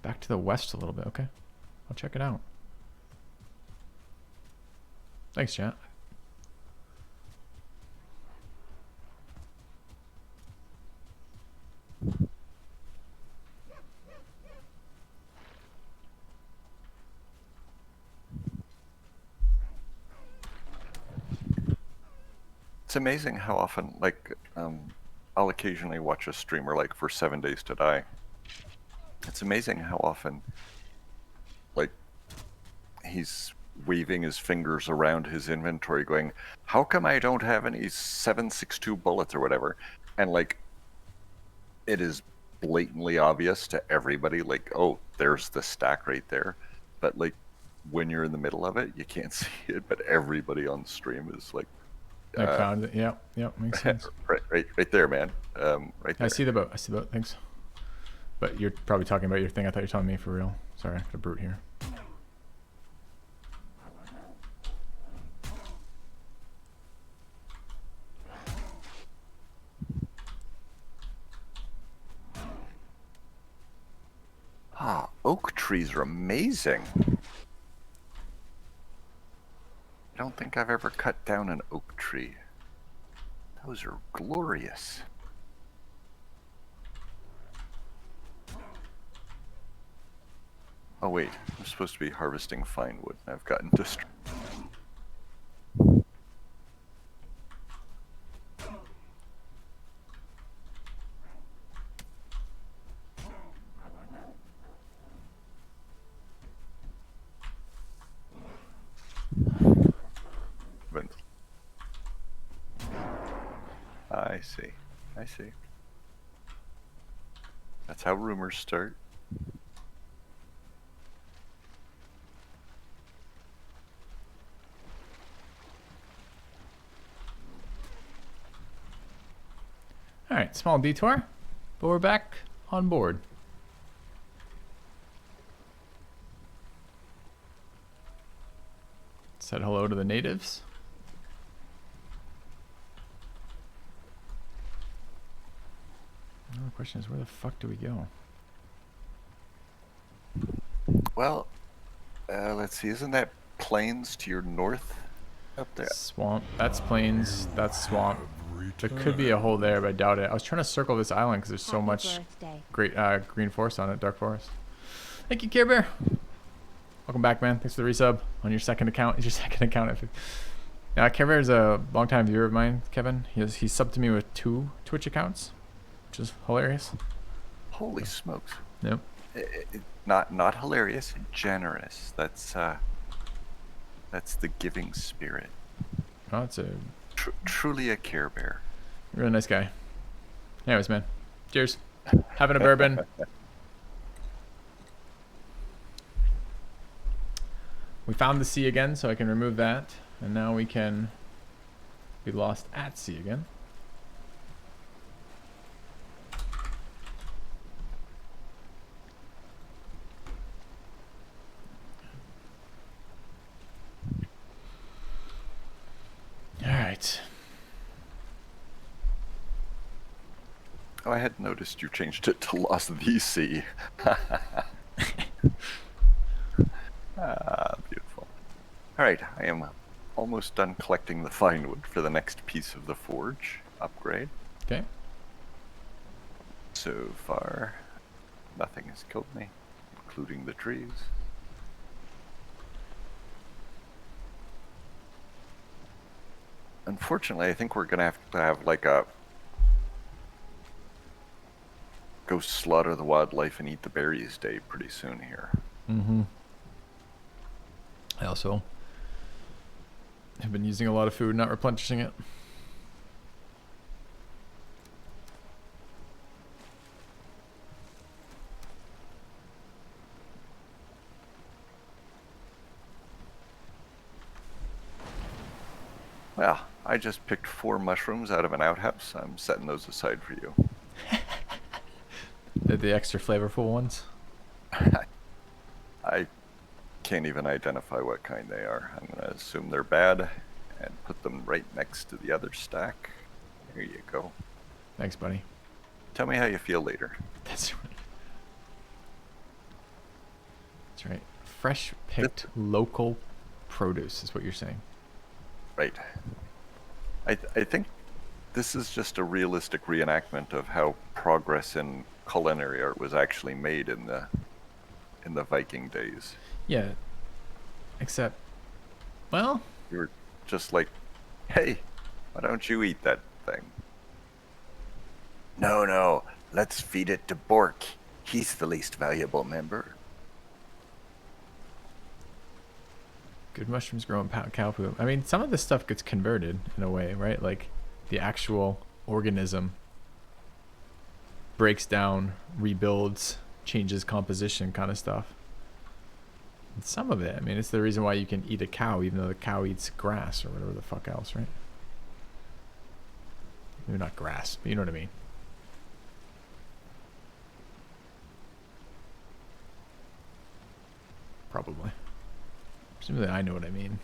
Back to the west a little bit. Okay, I'll check it out. Thanks, chat. It's amazing how often, like, I'll occasionally watch a streamer like for 7 Days to Die. It's amazing how often, like, he's waving his fingers around his inventory going, how come I don't have any 7.62 bullets or whatever? And, like, it is blatantly obvious to everybody, like, oh, there's the stack right there. But, like, when you're in the middle of it, you can't see it, but everybody on stream is like, I found it. Yeah, makes sense. right there, man. Right there. I see the boat. Thanks. But you're probably talking about your thing. I thought you were telling me for real. Sorry, I got a brute here. Ah, oak trees are amazing. I don't think I've ever cut down an oak tree. Those are glorious. Oh wait, I'm supposed to be harvesting fine wood, and I've gotten distracted. I see. That's how rumors start. All right, small detour, but we're back on board. Said hello to the natives. Now the question is, where the fuck do we go? Well, let's see. Isn't that plains to your north up there? Swamp. That's plains. That's swamp. There could be a hole there, but I doubt it. I was trying to circle this island because there's so much great green forest on it, dark forest. Thank you, Care Bear. Welcome back, man. Thanks for the resub on your second account. It's your second account. Care Bear is a longtime viewer of mine, Kevin. He subbed to me with 2 Twitch accounts, which is hilarious. Holy smokes! Yep. Not hilarious, generous. That's the giving spirit. Oh, it's a truly a Care Bear. really nice guy. Anyways, man. Cheers. Having a bourbon. We found the sea again, so I can remove that. And now we can be lost at sea again. Alright. Oh, I had noticed you changed it to Lost the Sea. Beautiful. Alright, I am almost done collecting the fine wood for the next piece of the forge upgrade. Okay. So far, nothing has killed me, including the trees. Unfortunately, I think we're gonna have like a go slaughter the wildlife and eat the berries day pretty soon here. Mm-hmm. I also have been using a lot of food, not replenishing it. Well, I just picked 4 mushrooms out of an outhouse. I'm setting those aside for you. The extra flavorful ones? I can't even identify what kind they are. I'm going to assume they're bad and put them right next to the other stack. There you go. Thanks, buddy. Tell me how you feel later. That's right. That's right. Fresh picked local produce is what you're saying. Right. I think this is just a realistic reenactment of how progress in culinary art was actually made in the Viking days. Yeah. Except, well, You were just like, hey, why don't you eat that thing? No, let's feed it to Bork. He's the least valuable member. good mushrooms grow in cow poop. I mean, some of this stuff gets converted in a way, right? Like the actual organism breaks down, rebuilds, changes composition kind of stuff. And some of it, I mean, it's the reason why you can eat a cow even though the cow eats grass or whatever the fuck else, right? Maybe not grass, but you know what I mean. Probably. Presumably I know what I mean.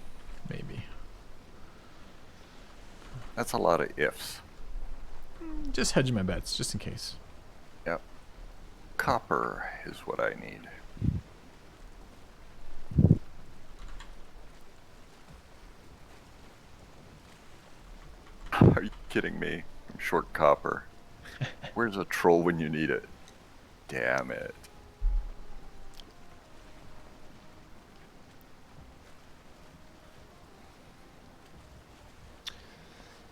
Maybe. That's a lot of ifs. Just hedging my bets, just in case. Yep. Copper is what I need. Are you kidding me? I'm short copper. Where's a troll when you need it? Damn it.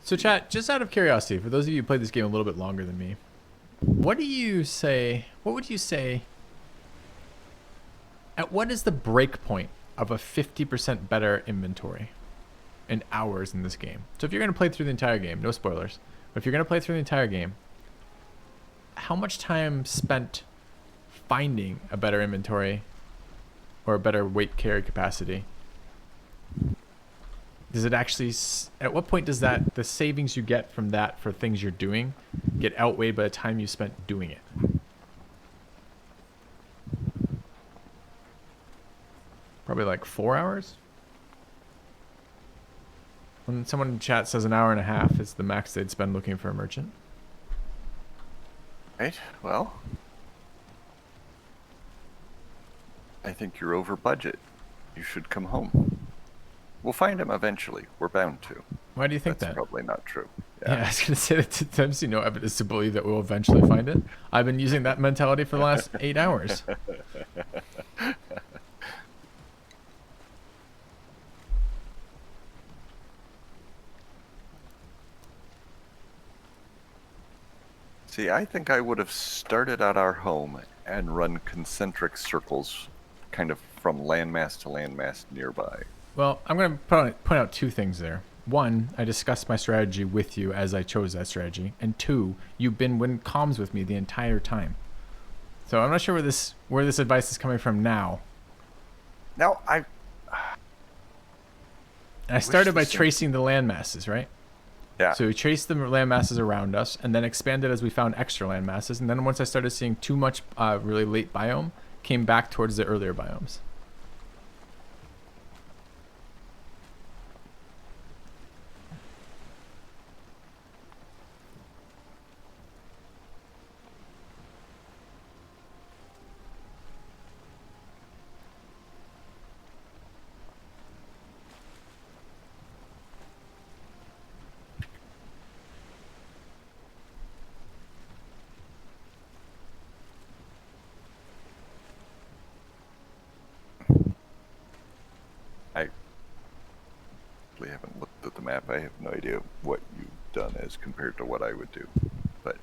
So chat, just out of curiosity, for those of you who played this game a little bit longer than me, what would you say, at what is the break point of a 50% better inventory in hours in this game? So if you're going to play through the entire game, no spoilers, but if you're going to play through the entire game, how much time spent finding a better inventory or a better weight carry capacity? Does it actually, at what point does that, the savings you get from that for things you're doing, get outweighed by the time you spent doing it? Probably like 4 hours? When someone in chat says an hour and a half is the max they'd spend looking for a merchant. Right, well, I think you're over budget. You should come home. We'll find him eventually. We're bound to. Why do you think That's that? probably not true. Yeah, I was going to say that I see no evidence to believe that we'll eventually find it. I've been using that mentality for the last 8 hours. See, I think I would have started at our home and run concentric circles kind of from landmass to landmass nearby. Well, I'm going to point out two things there. One, I discussed my strategy with you as I chose that strategy. And two, you've been in comms with me the entire time. So I'm not sure where this advice is coming from now. Now, And I started by tracing the land masses, right? Yeah. So we traced the land masses around us and then expanded as we found extra land masses. And then once I started seeing too much really late biome, came back towards the earlier biomes. I really haven't looked at the map. I have no idea what you've done as compared to what I would do. But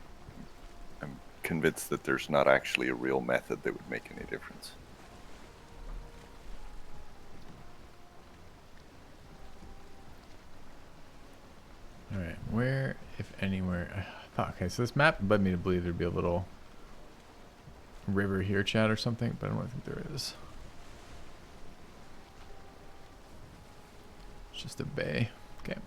I'm convinced that there's not actually a real method that would make any difference. All right, where, if anywhere, okay, so this map led me to believe there'd be a little river here, chat, or something, but I don't think there is. It's just a bay. Okay.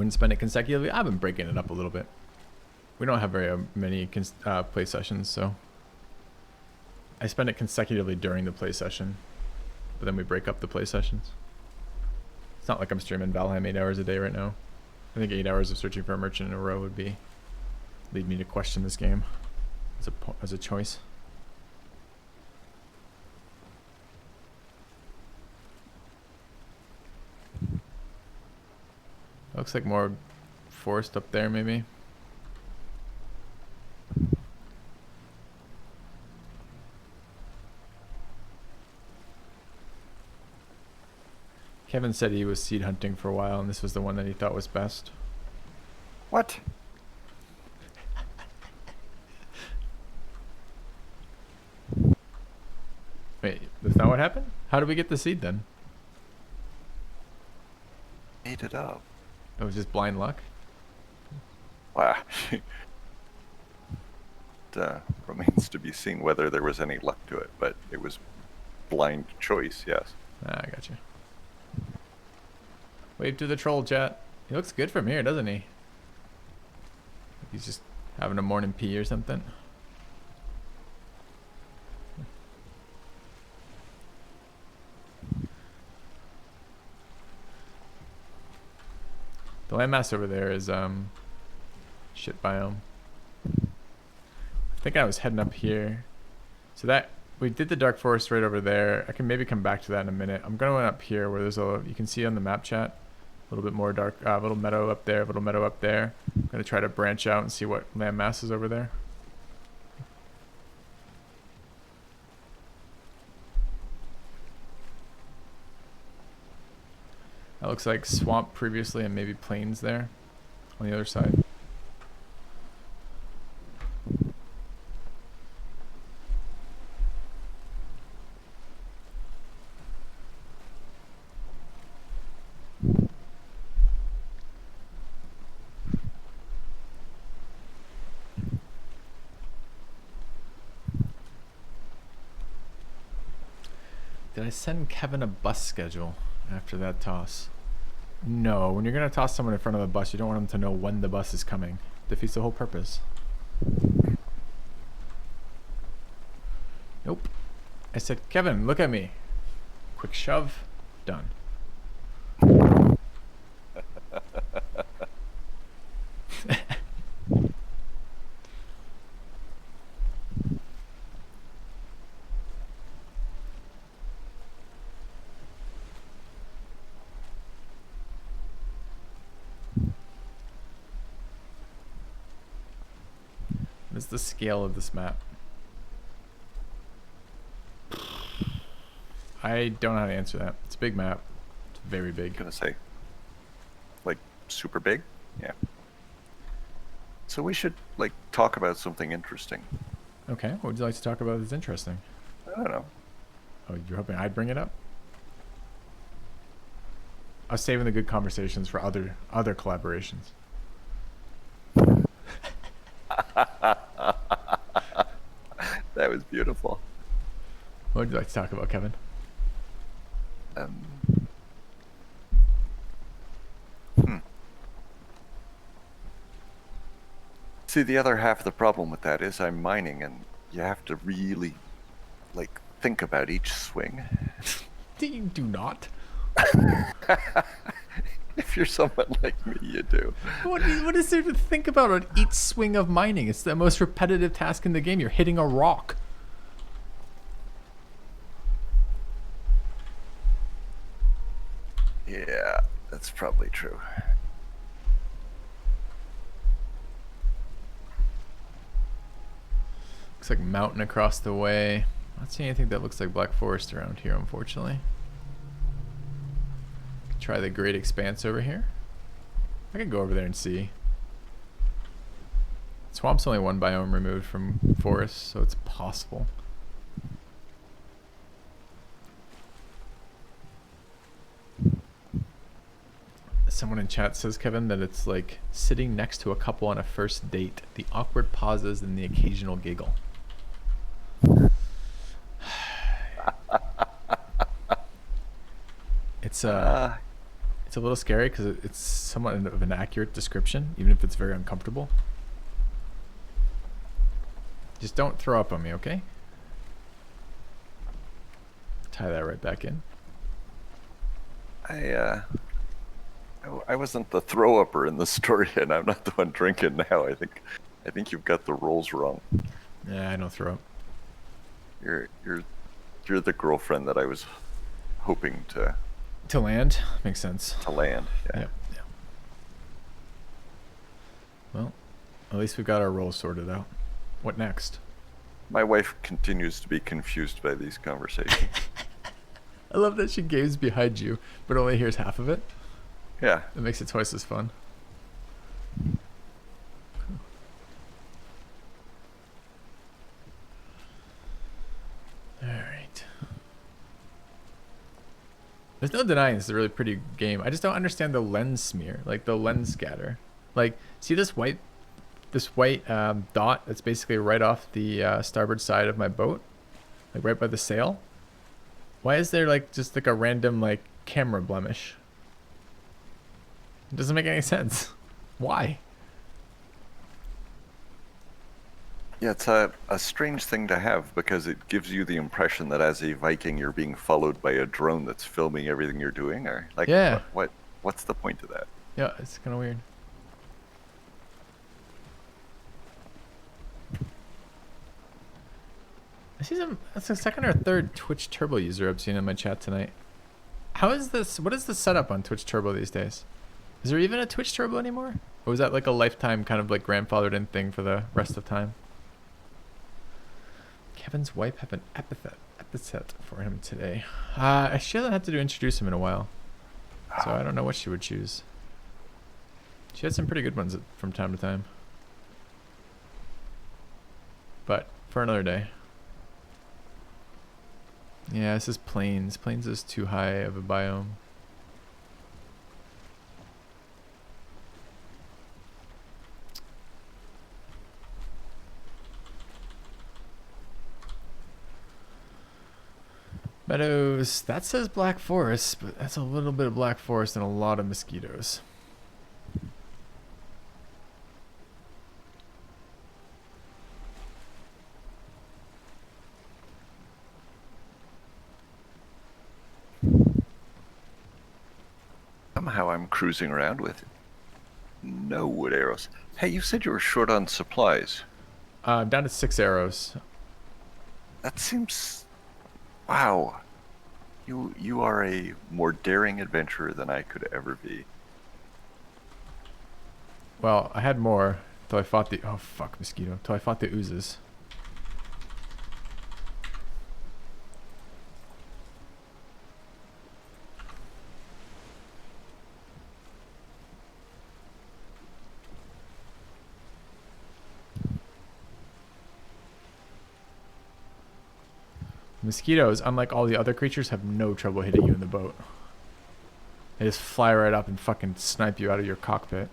can spend it consecutively. I've been breaking it up a little bit. We don't have very many play sessions, so I spend it consecutively during the play session, but then we break up the play sessions. It's not like I'm streaming Valheim 8 hours a day right now. I think 8 hours of searching for a merchant in a row would lead me to question this game as a choice. Looks like more forest up there, maybe. Kevin said he was seed hunting for a while, and this was the one that he thought was best. What? Wait, that's not what happened? How did we get the seed then? Ate it up. It was just blind luck? Wow. It remains to be seen whether there was any luck to it, but it was blind choice, yes. Ah, I got you. Wave to the troll, chat. He looks good from here, doesn't he? He's just having a morning pee or something. The landmass over there is shit biome. I think I was heading up here. So that we did the dark forest right over there. I can maybe come back to that in a minute. I'm going up here where there's you can see on the map chat, a little bit more dark, little meadow up there, little meadow up there. I'm gonna try to branch out and see what landmass is over there. That looks like swamp previously and maybe plains there on the other side. Did I send Kevin a bus schedule after that toss? No, when you're going to toss someone in front of a bus, you don't want them to know when the bus is coming. Defeats the whole purpose. Nope. I said, Kevin, look at me. Quick shove. Done. What is the scale of this map? I don't know how to answer that. It's a big map. It's very big. Gonna say, like, super big? Yeah. So we should, like, talk about something interesting. Okay, what would you like to talk about that's interesting? I don't know. Oh, you're hoping I'd bring it up? I was saving the good conversations for other collaborations. That was beautiful. What would you like to talk about, Kevin? See, the other half of the problem with that is I'm mining, and you have to really, like, think about each swing. You do not. If you're someone like me, you do. What is there to think about on each swing of mining? It's the most repetitive task in the game. You're hitting a rock. Yeah, that's probably true. Looks like mountain across the way. Not seeing anything that looks like Black Forest around here, unfortunately. Try the Great Expanse over here. I could go over there and see. Swamp's only one biome removed from forest, so it's possible. Someone in chat says, Kevin, that it's like sitting next to a couple on a first date. The awkward pauses and the occasional giggle. It's It's a little scary because it's somewhat of an accurate description, even if it's very uncomfortable. Just don't throw up on me, okay? Tie that right back in. I wasn't the throw-upper in the story, and I'm not the one drinking now. I think you've got the roles wrong. Yeah, I don't throw up. You're the girlfriend that I was hoping to land makes sense. land. Yeah. Yep. Yeah. Well, at least we got our roles sorted out. What next? My wife continues to be confused by these conversations. I love that she games behind you, but only hears half of it. Yeah. It makes it twice as fun. Alright. There's no denying this is a really pretty game. I just don't understand the lens smear, like the lens scatter. Like, see this white dot that's basically right off the starboard side of my boat? Like right by the sail? Why is there like just like a random like camera blemish? It doesn't make any sense. Why? Yeah, it's a strange thing to have because it gives you the impression that as a Viking you're being followed by a drone that's filming everything you're doing, or like Yeah. what's the point of that? Yeah, it's kind of weird. I see that's the second or third Twitch Turbo user I've seen in my chat tonight. How is this? What is the setup on Twitch Turbo these days? Is there even a Twitch Turbo anymore? Or was that like a lifetime kind of like grandfathered in thing for the rest of time? Kevin's wife have an epithet for him today. She hasn't had to introduce him in a while. So I don't know what she would choose. She had some pretty good ones from time to time. But for another day. Yeah, this is plains. Plains is too high of a biome. Meadows, that says Black Forest, but that's a little bit of Black Forest and a lot of mosquitoes. Somehow I'm cruising around with no wood arrows. Hey, you said you were short on supplies. I'm down to 6 arrows. That seems... Wow. You are a more daring adventurer than I could ever be. Well, I had more till I fought the... Oh, fuck, mosquito. Till I fought the oozes. Mosquitoes, unlike all the other creatures, have no trouble hitting you in the boat. They just fly right up and fucking snipe you out of your cockpit.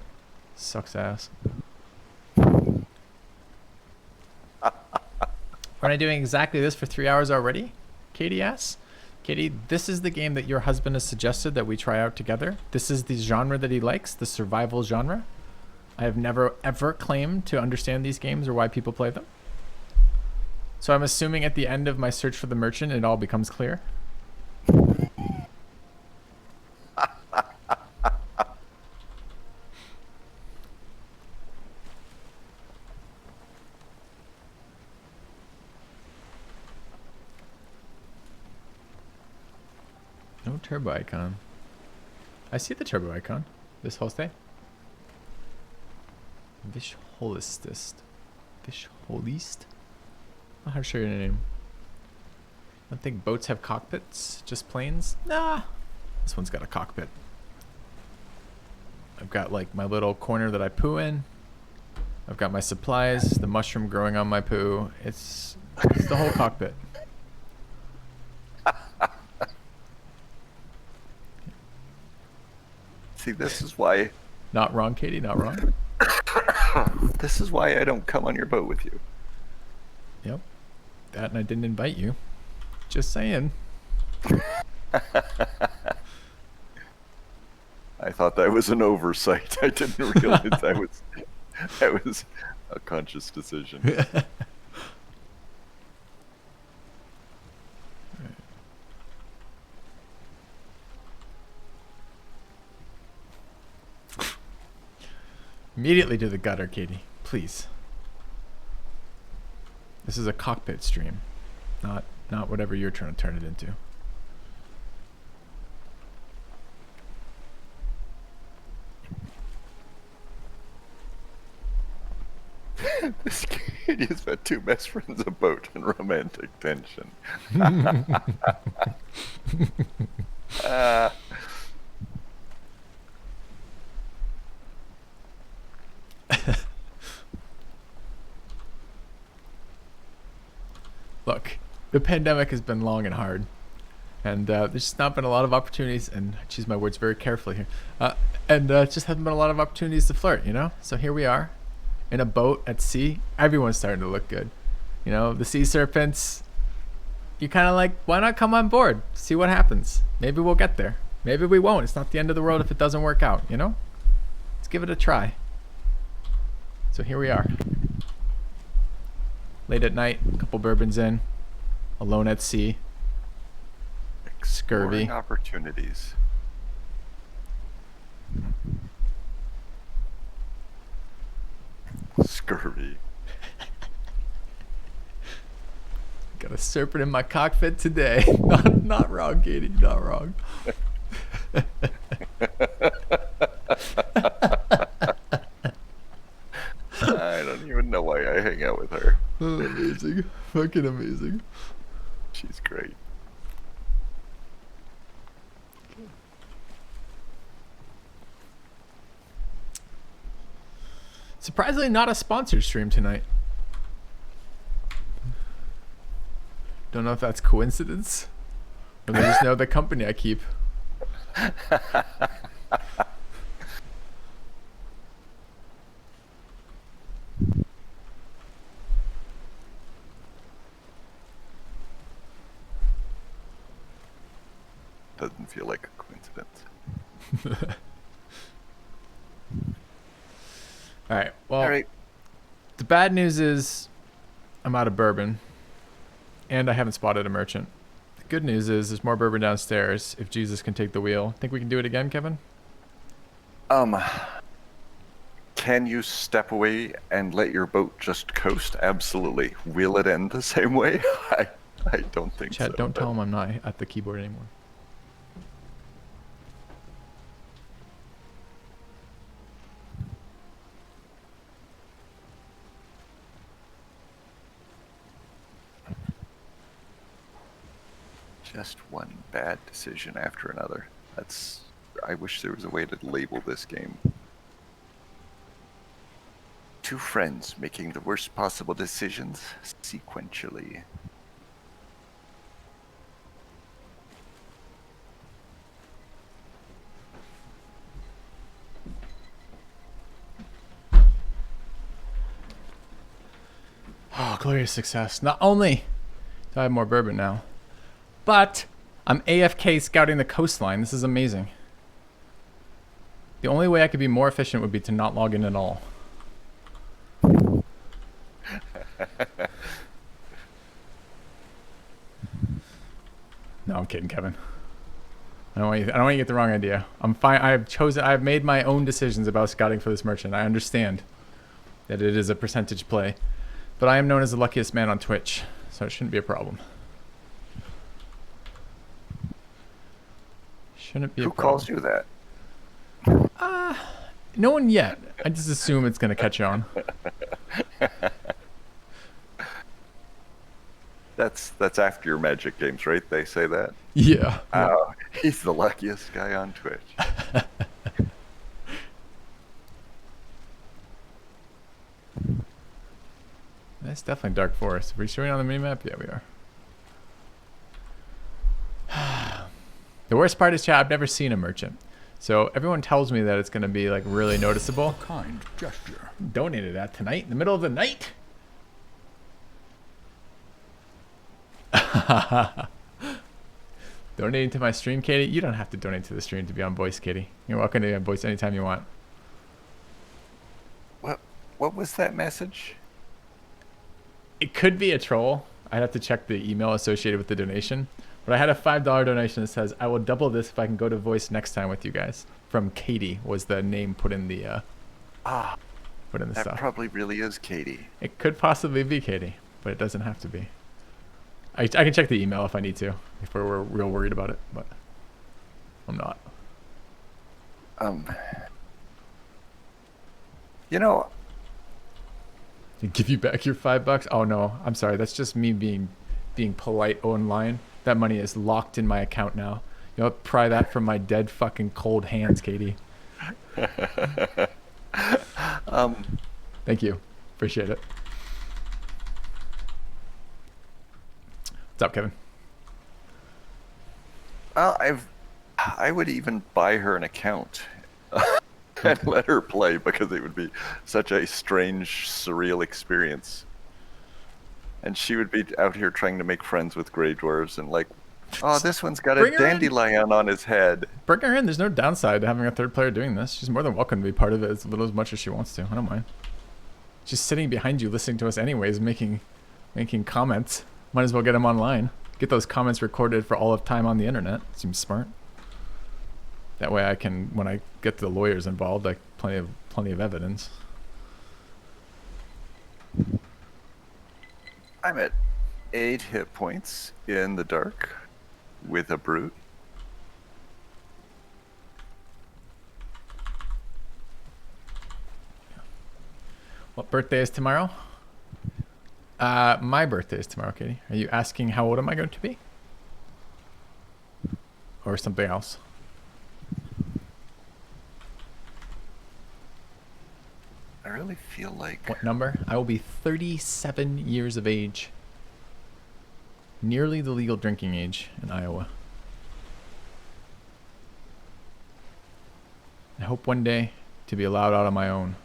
Sucks ass. Aren't I doing exactly this for 3 hours already? Katie asks. Katie, this is the game that your husband has suggested that we try out together. This is the genre that he likes, the survival genre. I have never ever claimed to understand these games or why people play them. So I'm assuming at the end of my search for the merchant, it all becomes clear. No turbo icon. I see the turbo icon. This whole thing. Vishholistist. Vishholist? I don't know how to show your name. I don't think boats have cockpits, just planes. Nah, this one's got a cockpit. I've got like my little corner that I poo in. I've got my supplies, the mushroom growing on my poo. It's the whole cockpit. See, this is why... Not wrong, Katie, not wrong. This is why I don't come on your boat with you. Yep. That and I didn't invite you. Just saying. thought that was an oversight. I didn't realize that was a conscious decision. Immediately to the gutter, Katie. Please. This is a cockpit stream, not whatever you're trying to turn it into. This kid has got two best friends, a boat, and romantic tension. Look, the pandemic has been long and hard, and there's just not been a lot of opportunities, and I choose my words very carefully here, and just haven't been a lot of opportunities to flirt, you know? So here we are, in a boat at sea. Everyone's starting to look good. You know, the sea serpents, you're kind of like, why not come on board? See what happens. Maybe we'll get there. Maybe we won't. It's not the end of the world if it doesn't work out, you know? Let's give it a try. So here we are. Late at night, a couple bourbons in, alone at sea. Scurvy. Exploring opportunities. Scurvy. Got a serpent in my cockpit today. Not wrong, Katie. Not wrong. I don't even know why I hang out with her. Oh, amazing. Fucking amazing. She's great. Surprisingly, not a sponsored stream tonight. Don't know if that's coincidence, or they just know the company I keep. Doesn't feel like a coincidence. All right. Well, All right. the bad news is I'm out of bourbon, and I haven't spotted a merchant. The good news is there's more bourbon downstairs. If Jesus can take the wheel, think we can do it again, Kevin? Can you step away and let your boat just coast? Absolutely. Will it end the same way? I don't think so. Chad, don't but- tell him I'm not at the keyboard anymore. Just one bad decision after another. I wish there was a way to label this game. Two friends making the worst possible decisions sequentially. Oh, glorious success. Not only do I have more bourbon now, but I'm AFK scouting the coastline. This is amazing. The only way I could be more efficient would be to not log in at all. No, I'm kidding, Kevin. I don't want you to get the wrong idea. I'm fine. I've made my own decisions about scouting for this merchant. I understand that it is a percentage play, but I am known as the luckiest man on Twitch, so it shouldn't be a problem. Shouldn't be a Who problem. calls you that? No one yet. I just assume it's gonna catch on. That's after your Magic games, right? They say that? Yeah. Oh, he's the luckiest guy on Twitch. That's definitely Dark Forest. Are we showing on the minimap? Yeah, we are. The worst part is, Chad, I've never seen a merchant. So everyone tells me that it's going to be like really noticeable. Kind gesture. Donated that tonight in the middle of the night. Donating to my stream, Katie? You don't have to donate to the stream to be on voice, Katie. You're welcome to be on voice anytime you want. What was that message? It could be a troll. I'd have to check the email associated with the donation. But I had a $5 donation that says, I will double this if I can go to voice next time with you guys. From Katie was the name put in the put in the That stuff. probably really is Katie. It could possibly be Katie, but it doesn't have to be. I can check the email if I need to, if we're real worried about it, but I'm not. You know, Give you back your $5? Oh no, I'm sorry. That's just me being polite online. That money is locked in my account now. You'll pry that from my dead fucking cold hands, Katie. Thank you. Appreciate it. What's up, Kevin? well, I would even buy her an account and let her play because it would be such a strange, surreal experience. And she would be out here trying to make friends with Grey Dwarves and like, oh, this one's got a Bring her in. dandelion on his head. Bring her in. There's no downside to having a third player doing this. She's more than welcome to be part of it as little as much as she wants to. I don't mind. She's sitting behind you listening to us anyways, making comments. Might as well get them online. Get those comments recorded for all of time on the internet. Seems smart. That way I can, when I get the lawyers involved, like plenty of evidence. I'm at 8 hit points in the dark with a brute. What birthday is tomorrow? My birthday is tomorrow, Katie. Are you asking how old am I going to be? Or something else? I really feel like What number? I will be 37 years of age. Nearly the legal drinking age in Iowa. I hope one day to be allowed out on my own.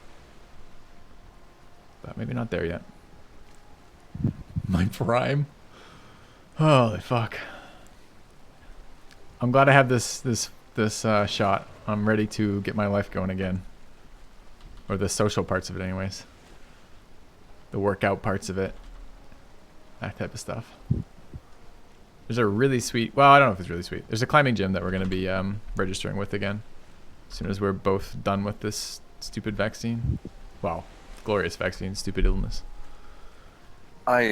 But maybe not there yet. My prime? Holy fuck. I'm glad I have this shot. I'm ready to get my life going again. Or the social parts of it anyways. The workout parts of it. That type of stuff. There's a really sweet, well, I don't know if it's really sweet. There's a climbing gym that we're going to be registering with again. As soon as we're both done with this stupid vaccine. Wow. Glorious vaccine, stupid illness. I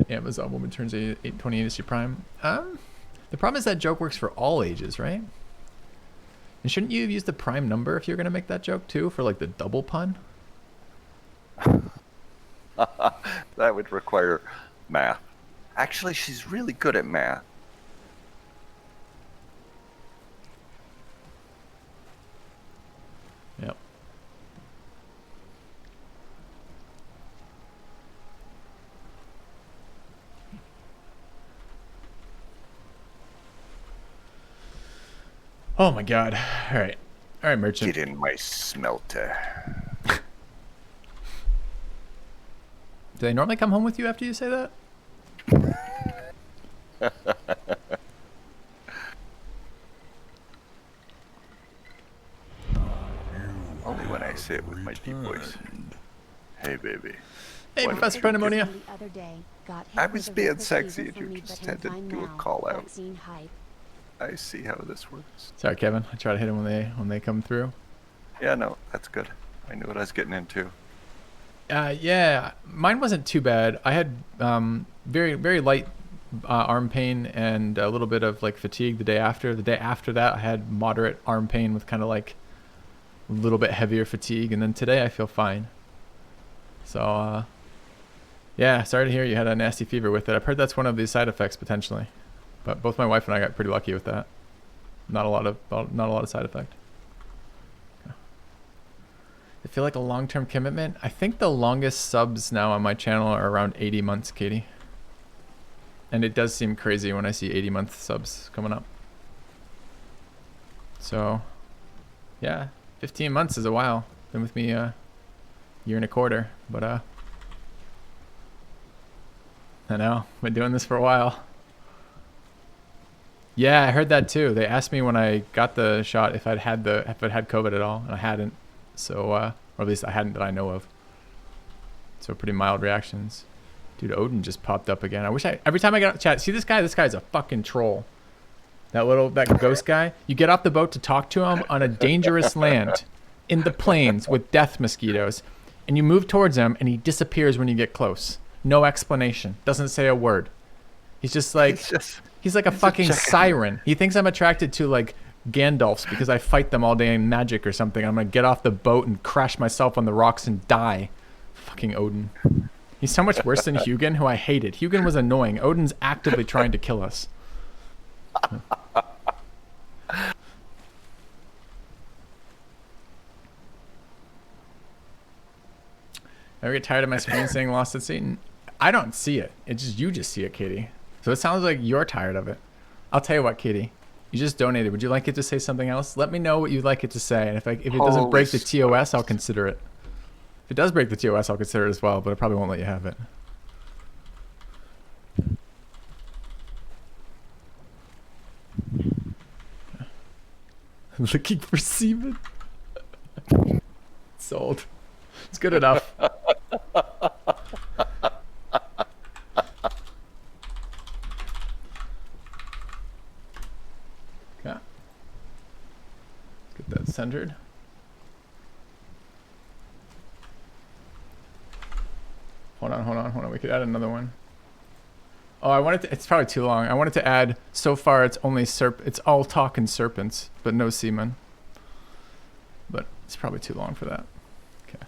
Amazon woman turns 820 industry prime. The problem is that joke works for all ages, right? And shouldn't you have used the prime number if you're going to make that joke too, for like the double pun? that would require math. Actually, she's really good at math. Yep. Oh my god. All right, merchant. Get in my smelter. Do they normally come home with you after you say that? Only when I say it with my deep voice. Hey, baby. Hey, What Professor did you Pandemonium. The other day, got I hit was with a being record sexy fever and you for me, just but had to I'm do a fine call now. out. Vaccine hype. I see how this works. Sorry, Kevin. I try to hit them when they come through. Yeah, no, that's good. I knew what I was getting into. Yeah, mine wasn't too bad. I had very very light arm pain and a little bit of like fatigue the day after. The day after that, I had moderate arm pain with kind of like a little bit heavier fatigue, and then today I feel fine. So yeah, sorry to hear you had a nasty fever with it. I've heard that's one of the side effects potentially, but both my wife and I got pretty lucky with that. Not a lot of side effect. I feel like a long-term commitment. I think the longest subs now on my channel are around 80 months, Katie. And it does seem crazy when I see 80-month subs coming up. So, yeah, 15 months is a while. Been with me a year and a quarter, but I know, been doing this for a while. Yeah, I heard that too. They asked me when I got the shot if I'd had COVID at all, and I hadn't. So, or at least I hadn't that I know of. So pretty mild reactions. Dude, Odin just popped up again. I wish every time I get on chat, see this guy? This guy's a fucking troll. That ghost guy. You get off the boat to talk to him on a dangerous land in the plains with death mosquitoes, and you move towards him, and he disappears when you get close. No explanation. Doesn't say a word. He's just like he's like a fucking siren. He thinks I'm attracted to like Gandalfs because I fight them all day in magic or something. I'm gonna get off the boat and crash myself on the rocks and die. Fucking Odin. He's so much worse than Hugin, who I hated. Hugin was annoying. Odin's actively trying to kill us. Ever get tired of my screen saying lost at sea? I don't see it. It's just you just see it, Katie. So it sounds like you're tired of it. I'll tell you what, Katie. You just donated. Would you like it to say something else? Let me know what you'd like it to say. And if it doesn't break the TOS, I'll consider it. If it does break the TOS, I'll consider it as well, but I probably won't let you have it. Looking for semen. Sold. It's good enough. Yeah. Let's get that centered. Hold on. We could add another one. Oh, it's probably too long. I wanted to add, so far it's only it's all talk and serpents, but no semen. But it's probably too long for that. Okay.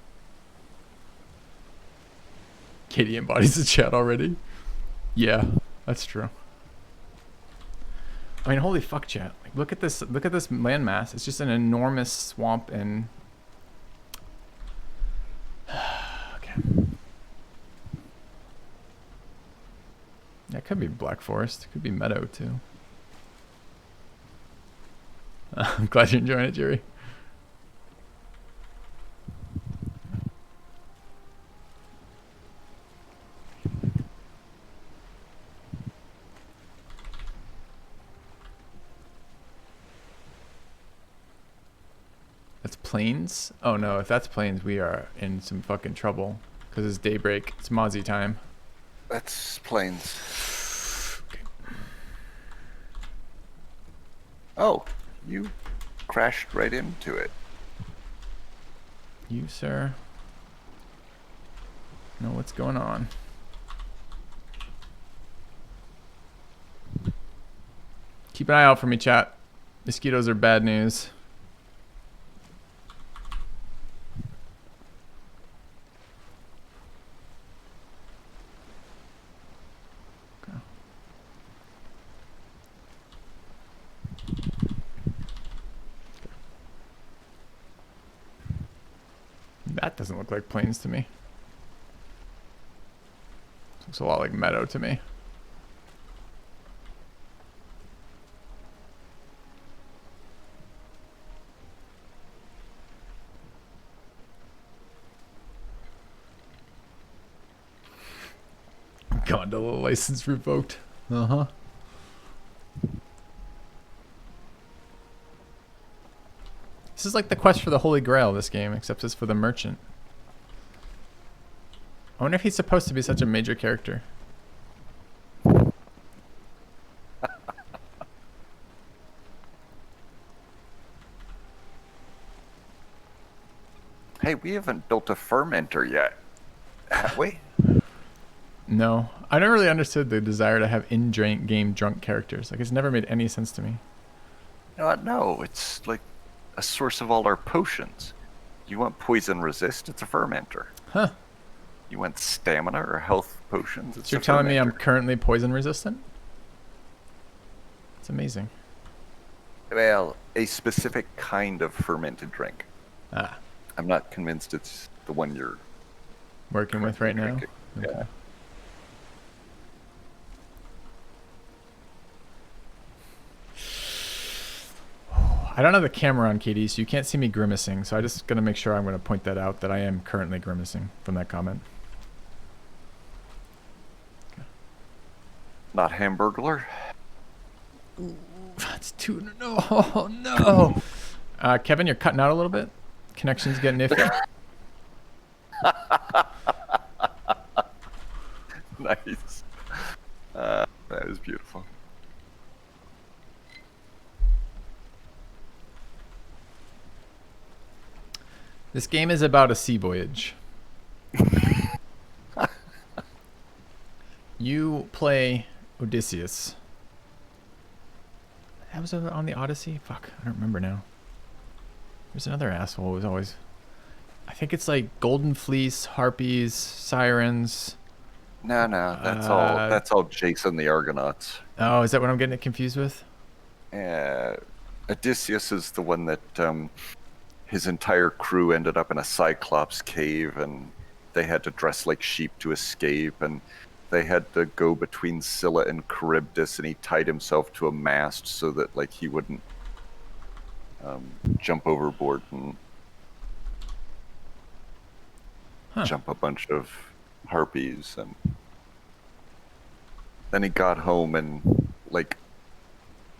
Katie embodies the chat already. Yeah, that's true. I mean, holy fuck, chat. Like, look at this landmass. It's just an enormous swamp and okay. That could be Black Forest. It could be Meadow, too. I'm glad you're enjoying it, Jerry. That's Plains? Oh, no. If that's Plains, we are in some fucking trouble. Because it's daybreak. It's Mozzie time. That's Plains. Oh, you crashed right into it. You, sir, know what's going on. Keep an eye out for me, chat. Mosquitoes are bad news. That doesn't look like Plains to me. Looks a lot like Meadow to me. Gondola license revoked. Uh-huh. This is like the quest for the Holy Grail, this game, except it's for the merchant. I wonder if he's supposed to be such a major character. Hey, we haven't built a fermenter yet, have we? No. I never really understood the desire to have in-game drunk characters. Like, it's never made any sense to me. No, it's like a source of all our potions. You want poison resist? It's a fermenter. Huh. You want stamina or health potions? It's So you're telling me I'm currently poison resistant? It's amazing. Well, a specific kind of fermented drink. Ah. I'm not convinced it's the one you're working with right now? drinking. Okay. Yeah. I don't have the camera on, Katie, so you can't see me grimacing. So I just gotta make sure I'm gonna point that out, that I am currently grimacing from that comment. Not Hamburglar? That's too. No, oh, no. Kevin, you're cutting out a little bit. Connection's getting iffy. Nice. That is beautiful. This game is about a sea voyage. You play Odysseus. That was on the Odyssey? Fuck, I don't remember now. There's another asshole who's always... I think it's like Golden Fleece, Harpies, Sirens. No, that's all Jason the Argonauts. Oh, is that what I'm getting it confused with? Odysseus is the one that his entire crew ended up in a Cyclops cave, and they had to dress like sheep to escape, and they had to go between Scylla and Charybdis, and he tied himself to a mast so that like he wouldn't jump overboard and jump a bunch of harpies. And then he got home, and like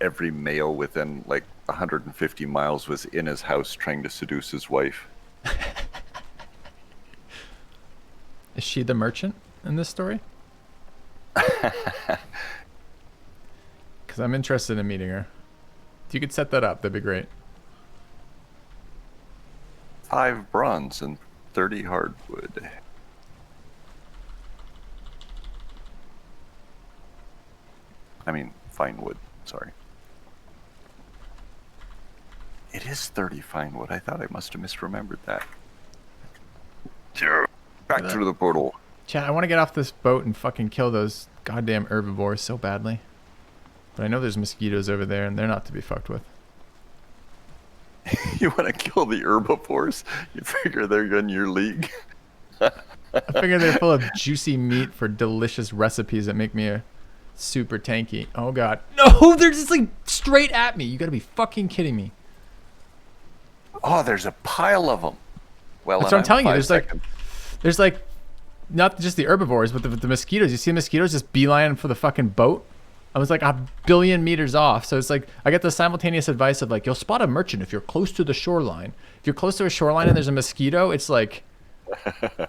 every male within like 150 miles was in his house trying to seduce his wife. Is she the merchant in this story? Because I'm interested in meeting her. If you could set that up, that'd be great. 5 bronze and 30 hardwood. I mean, fine wood, sorry. It is 30 fine wood. I thought I must have misremembered that. Back through the portal. Chat, I want to get off this boat and fucking kill those goddamn herbivores so badly. But I know there's mosquitoes over there, and they're not to be fucked with. You want to kill the herbivores? You figure they're in your league? I figure they're full of juicy meat for delicious recipes that make me a super tanky. Oh god. No, they're just like straight at me. You gotta be fucking kidding me. Oh, there's a pile of them. Well, that's what I'm telling you. There's like, not just the herbivores, but the mosquitoes. You see the mosquitoes just beeline for the fucking boat? I was like a billion meters off. So it's like, I get the simultaneous advice of like, you'll spot a merchant if you're close to the shoreline. If you're close to a shoreline and there's a mosquito, it's like... Okay.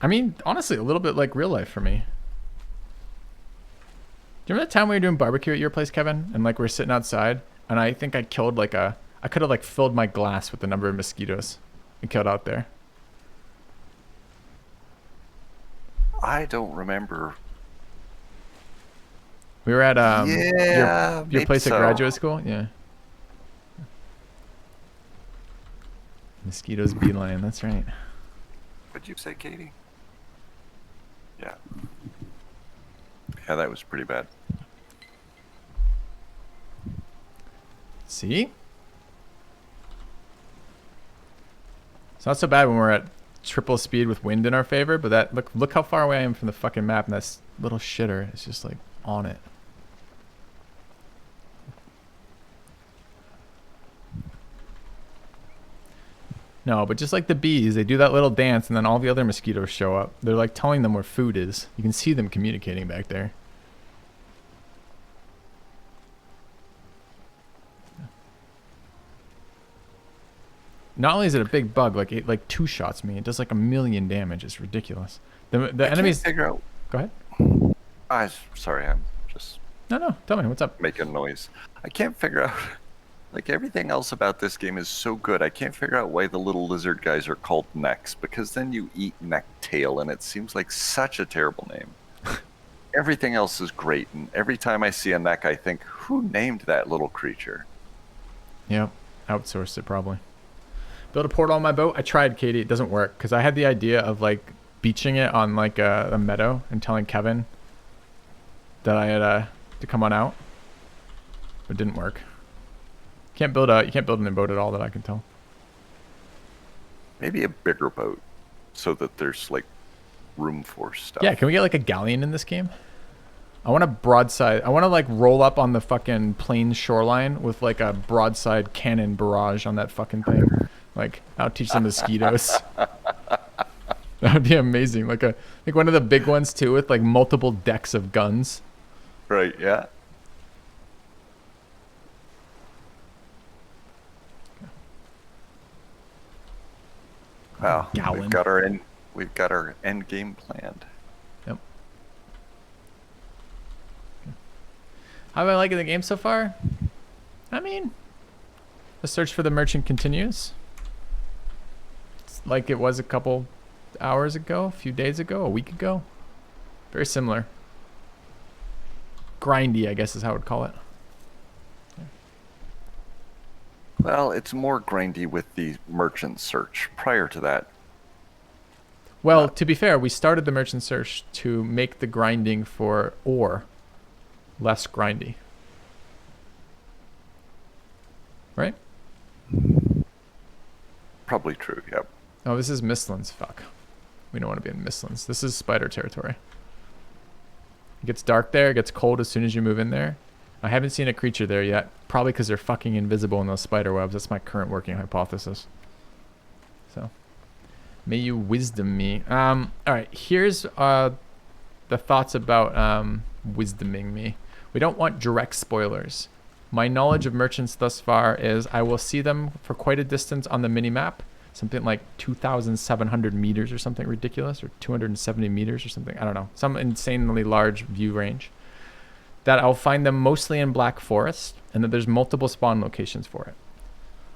I mean, honestly, a little bit like real life for me. Do you remember that time we were doing barbecue at your place, Kevin? And like we're sitting outside, and I think I killed like I could have like filled my glass with the number of mosquitoes and killed out there. I don't remember. We were at your place at graduate school? Yeah. Mosquitoes beeline, that's right. What'd you say, Katie? Yeah. Yeah, that was pretty bad. See? It's not so bad when we're at triple speed with wind in our favor, but that look how far away I am from the fucking map, and that little shitter is just like on it. No, but just like the bees, they do that little dance, and then all the other mosquitoes show up. They're like telling them where food is. You can see them communicating back there. Not only is it a big bug, like it like 2-shots me. It does like 1,000,000 damage. It's ridiculous. The enemies. Figure out. Go ahead. Sorry, I'm just. No, tell me what's up. Making noise. I can't figure out. Like everything else about this game is so good. I can't figure out why the little lizard guys are called necks. Because then you eat necktail, and it seems like such a terrible name. Everything else is great, and every time I see a neck, I think, who named that little creature? Yep, outsourced it probably. Build a portal on my boat. I tried, Katie. It doesn't work because I had the idea of like beaching it on like a meadow and telling Kevin that I had to come on out. But it didn't work. You can't build a new boat at all that I can tell. Maybe a bigger boat so that there's like room for stuff. Yeah, can we get like a galleon in this game? I want a broadside. I want to like roll up on the fucking plain shoreline with like a broadside cannon barrage on that fucking thing. Like, I'll teach the mosquitoes. That would be amazing. Like one of the big ones too, with like multiple decks of guns. Right, yeah. Well, Gallon. we've got our end game planned. Yep. How am I liking the game so far? I mean, the search for the merchant continues. It's like it was a couple hours ago, a few days ago, a week ago. Very similar. Grindy, I guess is how I would call it. Well, it's more grindy with the merchant search. Prior to that, Well, to be fair, we started the merchant search to make the grinding for ore less grindy. Right? probably true, yep. Oh, this is Mistlands. Fuck. We don't want to be in Mistlands. This is spider territory. It gets dark there. It gets cold as soon as you move in there. I haven't seen a creature there yet. Probably because they're fucking invisible in those spider webs. That's my current working hypothesis. So, may you wisdom me. All right. Here's the thoughts about wisdoming me. We don't want direct spoilers. My knowledge of merchants thus far is I will see them for quite a distance on the minimap. Something like 2,700 meters or something ridiculous, or 270 meters or something. I don't know. Some insanely large view range. That I'll find them mostly in Black Forest, and that there's multiple spawn locations for it.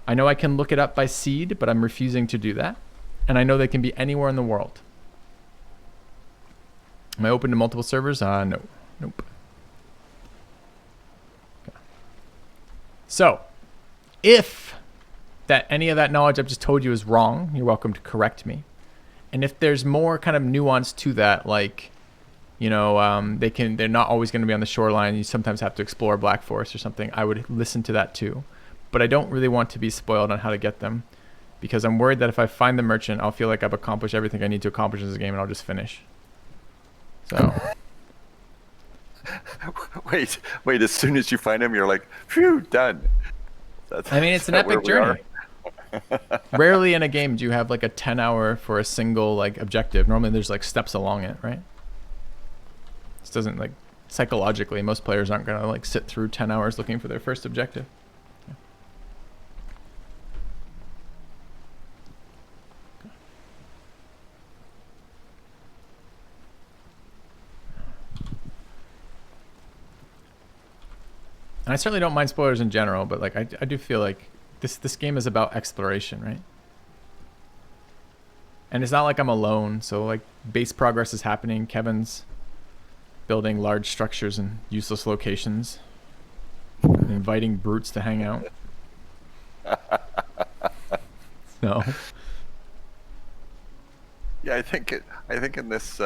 I know I can look it up by seed, but I'm refusing to do that. And I know they can be anywhere in the world. Am I open to multiple servers? No. Nope. Okay. So, if that any of that knowledge I've just told you is wrong, you're welcome to correct me. And if there's more kind of nuance to that, like, you know, they're not always going to be on the shoreline. You sometimes have to explore Black Forest or something. I would listen to that too. But I don't really want to be spoiled on how to get them, because I'm worried that if I find the merchant, I'll feel like I've accomplished everything I need to accomplish in this game and I'll just finish. So. Wait, as soon as you find him, you're like, phew, done. I mean, it's an epic journey. Rarely in a game do you have like a 10-hour for a single like objective. Normally there's like steps along it, right? This doesn't, like, psychologically, most players aren't going to like sit through 10 hours looking for their first objective. Yeah. And I certainly don't mind spoilers in general, but like I do feel like this game is about exploration, right? And it's not like I'm alone, so like base progress is happening. Kevin's building large structures in useless locations, and inviting brutes to hang out. No. Yeah, I think in this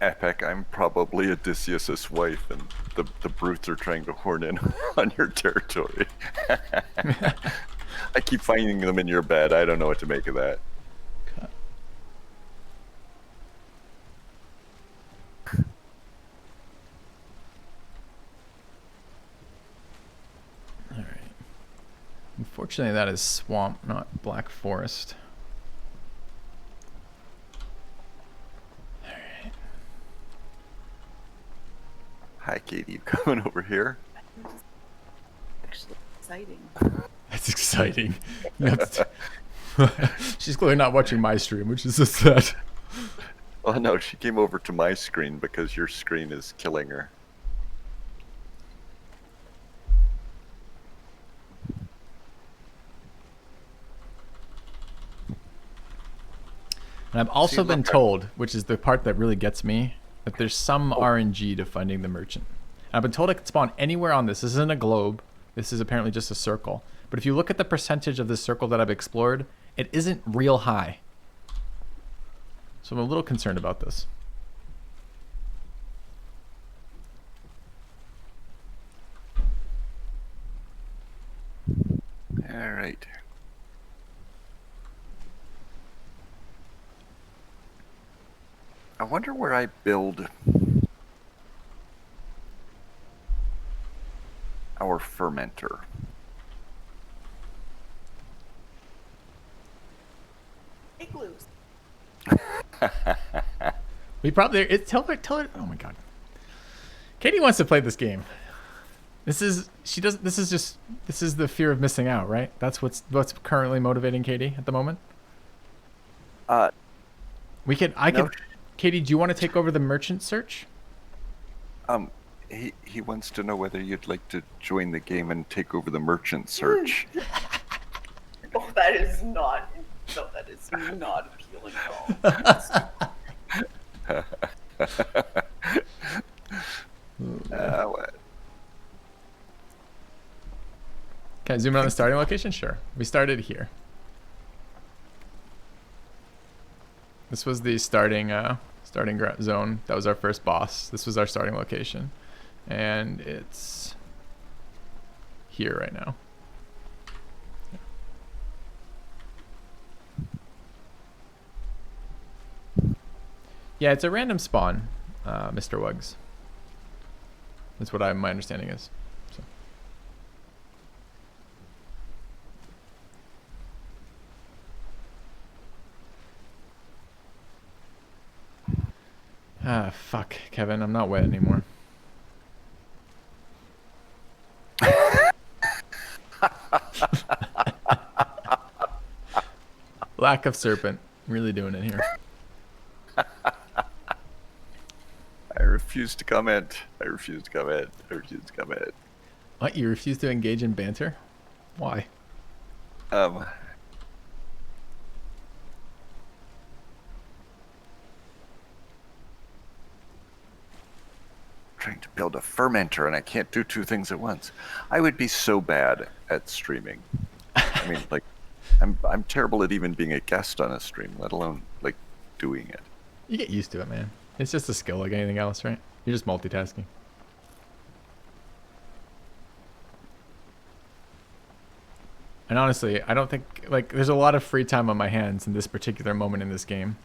epic, I'm probably Odysseus's wife, and the brutes are trying to horn in on your territory. I keep finding them in your bed. I don't know what to make of that. All right. Unfortunately, that is swamp, not Black Forest. Hi, Katie. You coming over here? Actually exciting. That's exciting. She's clearly not watching my stream, which is just that. Oh no, she came over to my screen because your screen is killing her. And I've also been told, which is the part that really gets me, that there's some RNG to finding the merchant. And I've been told I can spawn anywhere on this. This isn't a globe. This is apparently just a circle. But if you look at the percentage of this circle that I've explored, it isn't real high. So I'm a little concerned about this. All right. I wonder where I build our fermenter. Igloos. We probably tell her. Oh my god, Katie wants to play this game. This is the fear of missing out, right? That's what's currently motivating Katie at the moment. Uh, I no. could. Katie, do you want to take over the merchant search? He wants to know whether you'd like to join the game and take over the merchant search. Oh, that is not. No, that is not appealing at all. What? Can I zoom in on the starting location? Sure. We started here. This was the starting zone. That was our first boss. This was our starting location. And it's here right now. Yeah, it's a random spawn, Mr. Wuggs. That's what my understanding is. So. Ah, fuck, Kevin, I'm not wet anymore. Lack of serpent. Really doing it here. I refuse to comment. I refuse to comment. I refuse to comment. What? You refuse to engage in banter? Why? Trying to build a fermenter and I can't do two things at once. I would be so bad at streaming. I mean, like, I'm terrible at even being a guest on a stream, let alone like doing it. You get used to it, man. It's just a skill like anything else, right? You're just multitasking. And honestly, I don't think, like, there's a lot of free time on my hands in this particular moment in this game.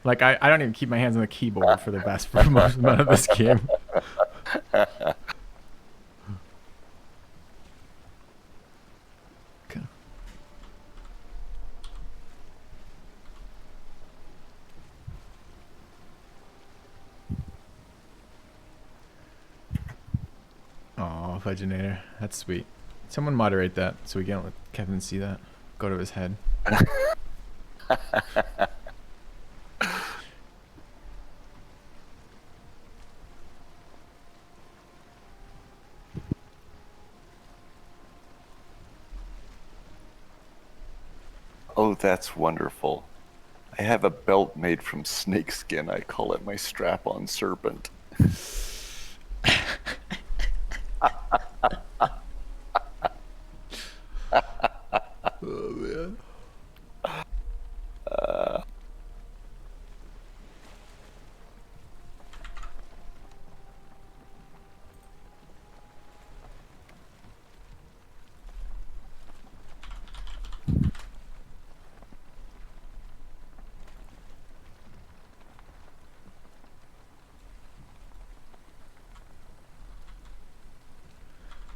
Like, I don't even keep my hands on the keyboard for most amount of this game. Okay. Oh, Veginator. That's sweet. Someone moderate that so we can't let Kevin see that. Go to his head. Oh, that's wonderful. I have a belt made from snakeskin. I call it my strap-on serpent. Oh, man.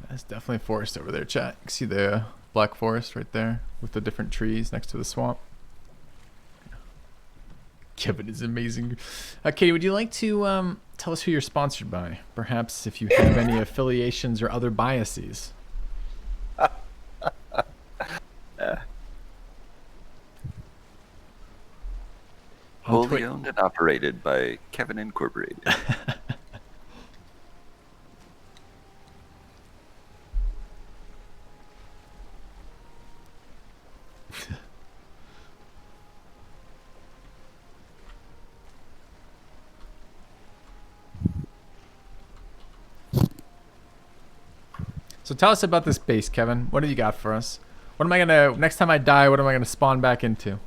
That's definitely a forest over there, chat. You can see the black forest right there with the different trees next to the swamp. Kevin is amazing. Katie, would you like to tell us who you're sponsored by? Perhaps if you have any affiliations or other biases. Wholly owned and operated by Kevin Incorporated. So tell us about this base, Kevin. What do you got for us? What am I gonna, next time I die, what am I gonna spawn back into?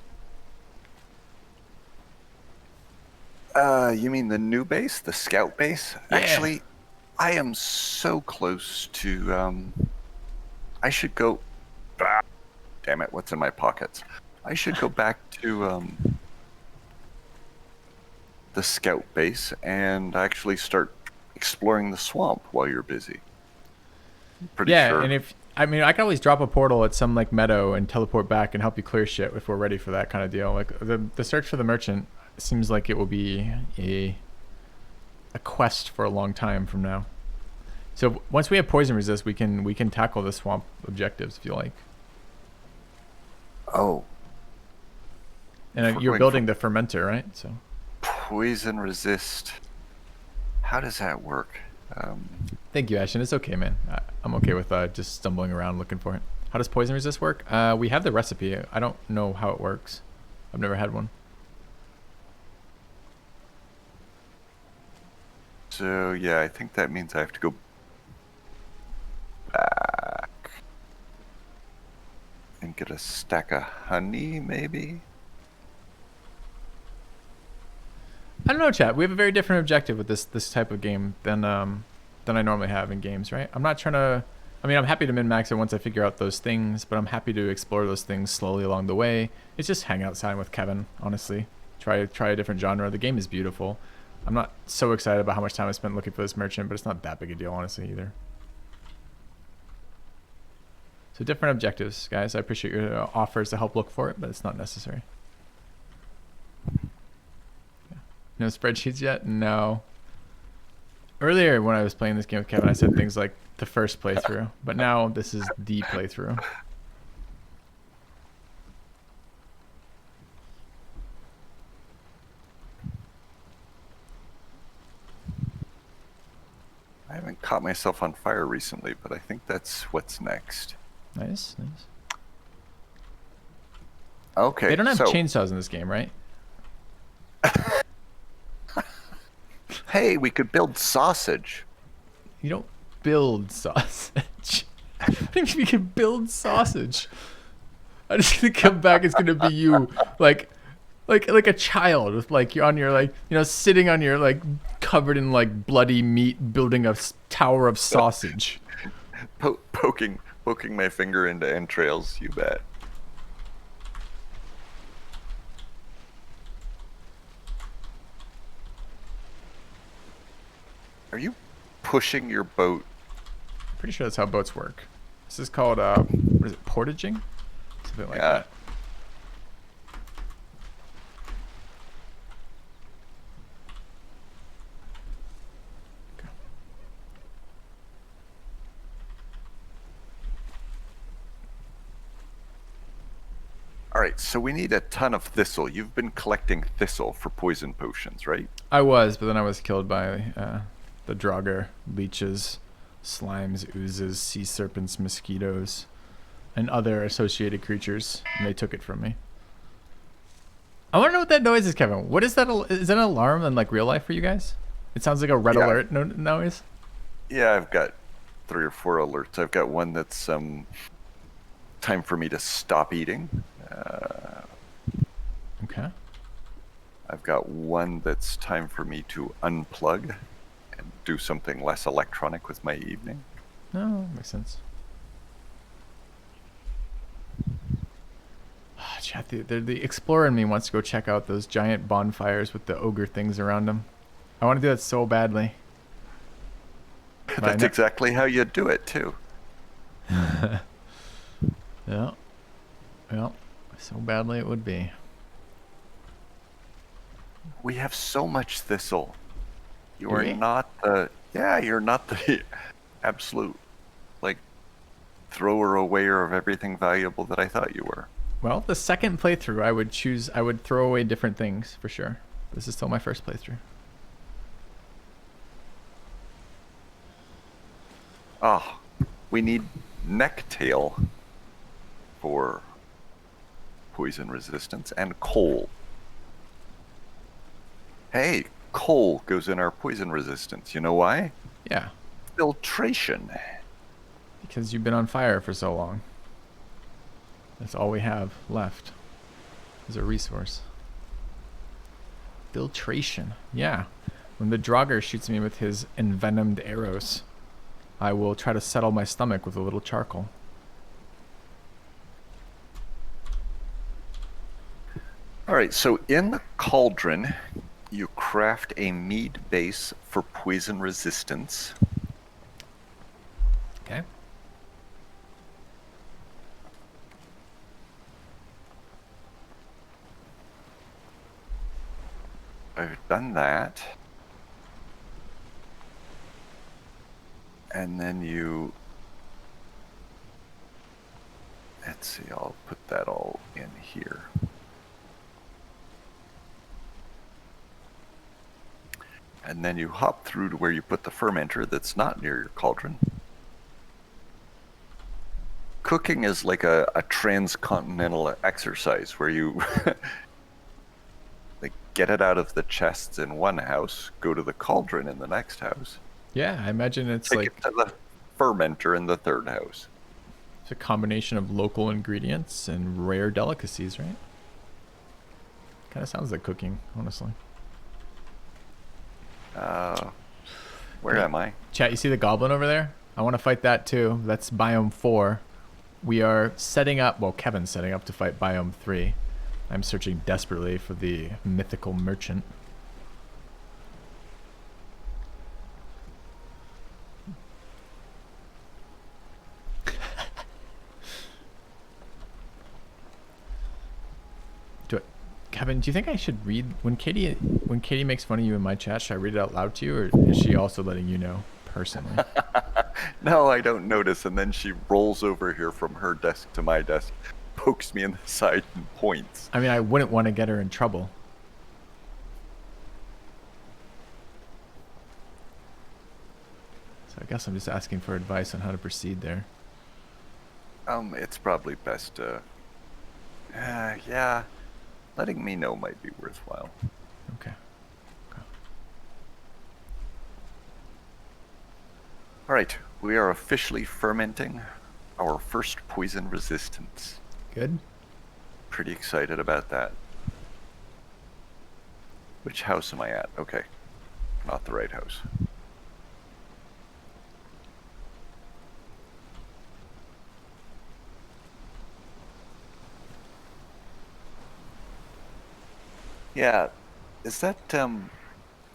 You mean the new base, the scout base? Yeah. Actually, I am so close to, I should go, damn it, what's in my pockets? I should go back to, the scout base and actually start exploring the swamp while you're busy. Pretty Yeah, sure. and if, I mean, I can always drop a portal at some like meadow and teleport back and help you clear shit if we're ready for that kind of deal. Like the search for the merchant, seems like it will be a quest for a long time from now. So once we have poison resist, we can tackle the swamp objectives if you like. Oh, And We're you're going building the fermenter, right? So poison resist. How does that work? thank you, Ashton. It's okay, man. I'm okay with just stumbling around looking for it. How does poison resist work? We have the recipe. I don't know how it works. I've never had one. So yeah, I think that means I have to go back and get a stack of honey, maybe? I don't know, chat. We have a very different objective with this type of game than I normally have in games, right? I'm not trying to. I mean, I'm happy to min-max it once I figure out those things, but I'm happy to explore those things slowly along the way. It's just hang outside with Kevin, honestly. Try a different genre. The game is beautiful. I'm not so excited about how much time I spent looking for this merchant, but it's not that big a deal, honestly, either. So different objectives, guys. I appreciate your offers to help look for it, but it's not necessary. Yeah. No spreadsheets yet? No. Earlier when I was playing this game with Kevin, I said things like the first playthrough, but now this is the playthrough. I haven't caught myself on fire recently, but I think that's what's next. Nice, nice. Okay, They don't have so, chainsaws in this game, right? hey, we could build sausage. You don't build sausage. I think we can build sausage. I'm just gonna come back. It's gonna be you, like a child with like you're on your like sitting on your like covered in like bloody meat, building a tower of sausage. Poking my finger into entrails, you bet. Are you pushing your boat? Pretty sure that's how boats work. This is called what is it, portaging? Something like that. Okay. All right, so we need a ton of thistle. You've been collecting thistle for poison potions, right? I was, but then I was killed by the Draugr, leeches, slimes, oozes, sea serpents, mosquitoes, and other associated creatures, and they took it from me. I want to know what that noise is, Kevin. What is that? Is that an alarm in like real life for you guys? It sounds like a red alert noise. Yeah, I've got 3 or 4 alerts. I've got one that's time for me to stop eating. Okay. I've got one that's time for me to unplug and do something less electronic with my evening. No, makes sense. Chat, the explorer in me wants to go check out those giant bonfires with the ogre things around them. I want to do that so badly. That's exactly how you do it, too. Yeah. Well, so badly it would be. We have so much thistle. Do we? You're not the absolute, like, thrower awayer of everything valuable that I thought you were. Well, the second playthrough, I would throw away different things for sure. This is still my first playthrough. Oh, we need necktail for poison resistance and coal. Hey, coal goes in our poison resistance. You know why? Yeah, Filtration. because you've been on fire for so long. That's all we have left as a resource. Filtration. Yeah. When the Draugr shoots me with his envenomed arrows, I will try to settle my stomach with a little charcoal. All right, so in the cauldron, you craft a mead base for poison resistance. Okay. I've done that. And then you... Let's see, I'll put that all in here. And then you hop through to where you put the fermenter that's not near your cauldron. Cooking is like a transcontinental exercise where you like get it out of the chests in one house, go to the cauldron in the next house, Yeah, I imagine it's take like it to the fermenter in the third house. it's a combination of local ingredients and rare delicacies, right? Kind of sounds like cooking, honestly. Where am I? Chat, you see the goblin over there? I want to fight that too. That's biome 4. We are setting up, well, Kevin's setting up to fight biome 3. I'm searching desperately for the mythical merchant. Kevin, do you think I should read when Katie makes fun of you in my chat? Should I read it out loud to you, or is she also letting you know personally? No, I don't notice. And then she rolls over here from her desk to my desk, pokes me in the side and points. I mean, I wouldn't want to get her in trouble. So I guess I'm just asking for advice on how to proceed there. It's probably best to... yeah, letting me know might be worthwhile. Okay. All right, we are officially fermenting our first poison resistance. Good. Pretty excited about that. Which house am I at? Okay, not the right house. Yeah, is that,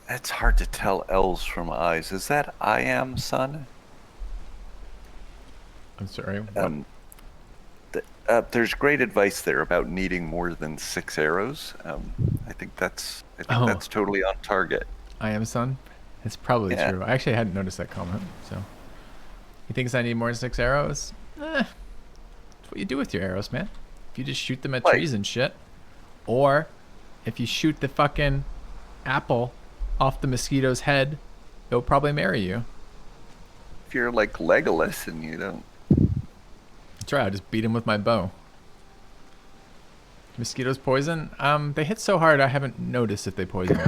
it's hard to tell L's from I's. Is that I am son? I'm sorry. There's great advice there about needing more than 6 arrows. I think that's totally on target. I am son. It's probably Yeah. true. I actually hadn't noticed that comment. So, he thinks I need more than 6 arrows? That's what you do with your arrows, man. If you just shoot them at Like- trees and shit, or if you shoot the fucking apple off the mosquito's head, it'll probably marry you. If you're like Legolas and you don't... That's right. I just beat him with my bow. Mosquitoes poison? They hit so hard I haven't noticed if they poison me.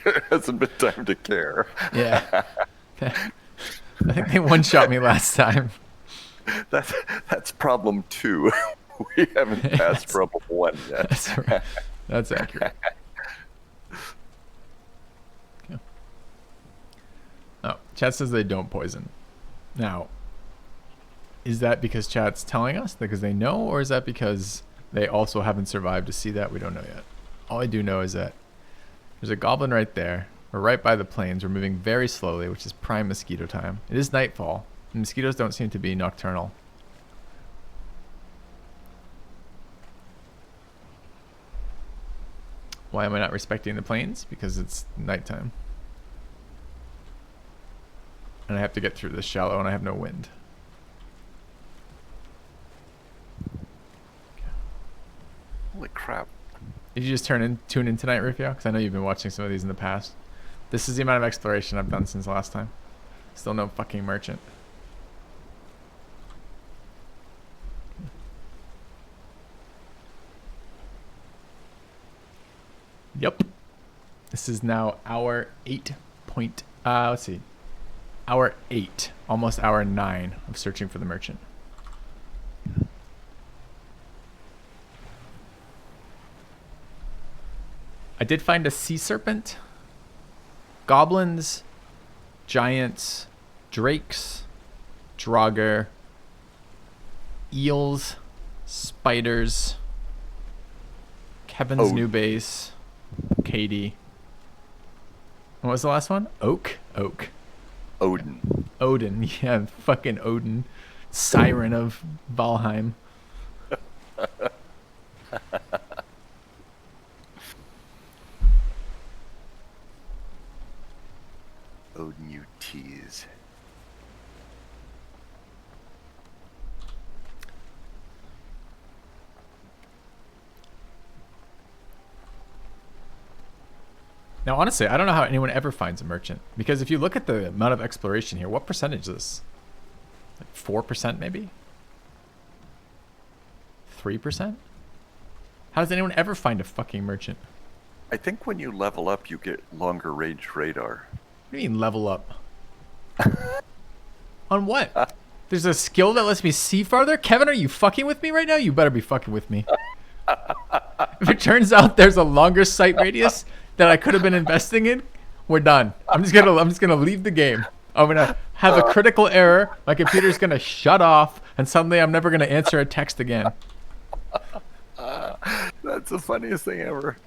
There hasn't been time to care. Yeah. I think they one-shot me last time. That's problem 2. We haven't passed problem 1 yet. That's right. That's accurate. Okay. Oh, chat says they don't poison. Now, is that because chat's telling us because they know, or is that because they also haven't survived to see that? We don't know yet. All I do know is that there's a goblin right there. We're right by the plains. We're moving very slowly, which is prime mosquito time. It is nightfall. And mosquitoes don't seem to be nocturnal. Why am I not respecting the plains? Because it's nighttime. And I have to get through this shallow and I have no wind. Holy crap. Did you just tune in tonight, Rufio? Because I know you've been watching some of these in the past. This is the amount of exploration I've done since last time. Still no fucking merchant. Yep. This is now hour 8 point, let's see. Hour 8, almost hour 9 of searching for the merchant. I did find a sea serpent, goblins, giants, drakes, draugr, eels, spiders, Kevin's new base, Katie. What was the last one? Oak. Odin. Odin. Yeah, fucking Odin. Siren of Valheim. Oh, new tease. Now, honestly, I don't know how anyone ever finds a merchant. Because if you look at the amount of exploration here, what percentage is this? Like 4% maybe? 3%? How does anyone ever find a fucking merchant? I think when you level up, you get longer range radar. What do you mean level up? On what? There's a skill that lets me see farther? Kevin, are you fucking with me right now? You better be fucking with me. If it turns out there's a longer sight radius that I could have been investing in, we're done. I'm just gonna leave the game. I'm gonna have a critical error. My computer's gonna shut off, and suddenly I'm never gonna answer a text again. That's the funniest thing ever.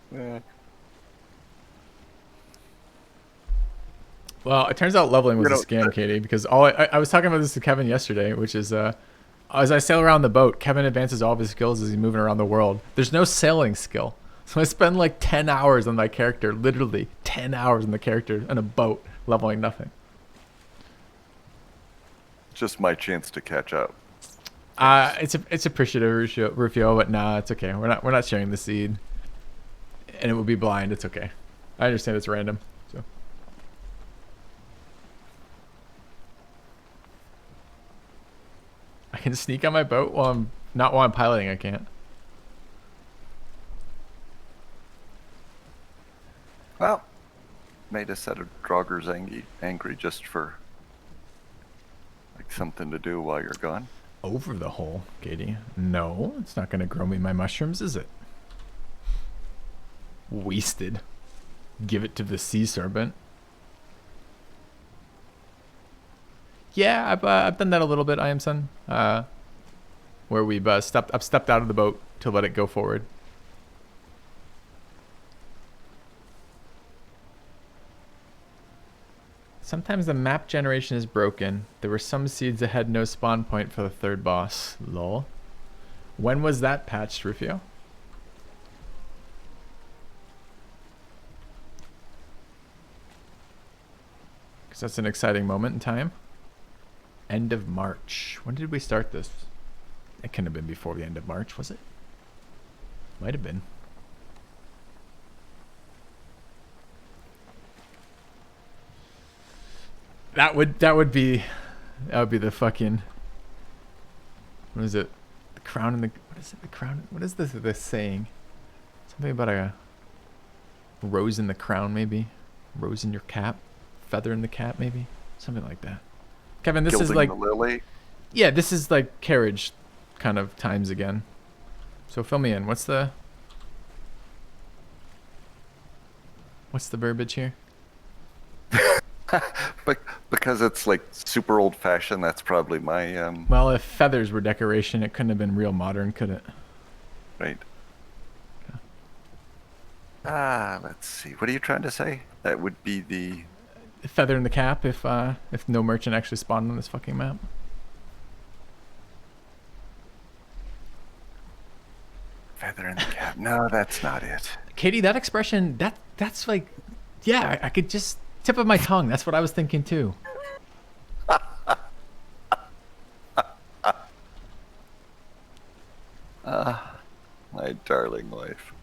Yeah. Well, it turns out leveling was a scam, Katie, because I was talking about this to Kevin yesterday, which is as I sail around the boat, Kevin advances all of his skills as he's moving around the world. There's no sailing skill. So I spend like 10 hours on my character, literally 10 hours on the character on a boat, leveling nothing. Just my chance to catch up. It's appreciative, Rufio, but nah, it's okay. We're not sharing the seed, and it would be blind. It's okay. I understand it's random. So I can sneak on my boat while I'm piloting. I can't. Well, made a set of Draugrs angry just for like something to do while you're gone. Over the hole, Katie. No, it's not going to grow me my mushrooms, is it? Wasted. Give it to the sea serpent. Yeah, I've done that a little bit, I am son. Where I've stepped out of the boat to let it go forward. Sometimes the map generation is broken. There were some seeds that had no spawn point for the third boss. Lol. When was that patched, Rufio? Because that's an exciting moment in time. End of March. When did we start this? It couldn't have been before the end of March, was it? Might have been. That would be the fucking, what is it? The crown and the, what is it? The crown, what is this saying? Something about a rose in the crown, maybe? Rose in your cap? Feather in the cap, maybe? Something like that. Kevin, this Gilding is like, the lily. yeah, this is like carriage kind of times again. So fill me in. What's the verbiage here? But because it's like super old fashioned, that's probably my Well, if feathers were decoration, it couldn't have been real modern, could it? right. Let's see. What are you trying to say? That would be the Feather in the cap if no merchant actually spawned on this fucking map. feather in the cap. No, that's not it. Katie, that expression, that's like, yeah, I could just tip of my tongue. That's what I was thinking too. My darling wife.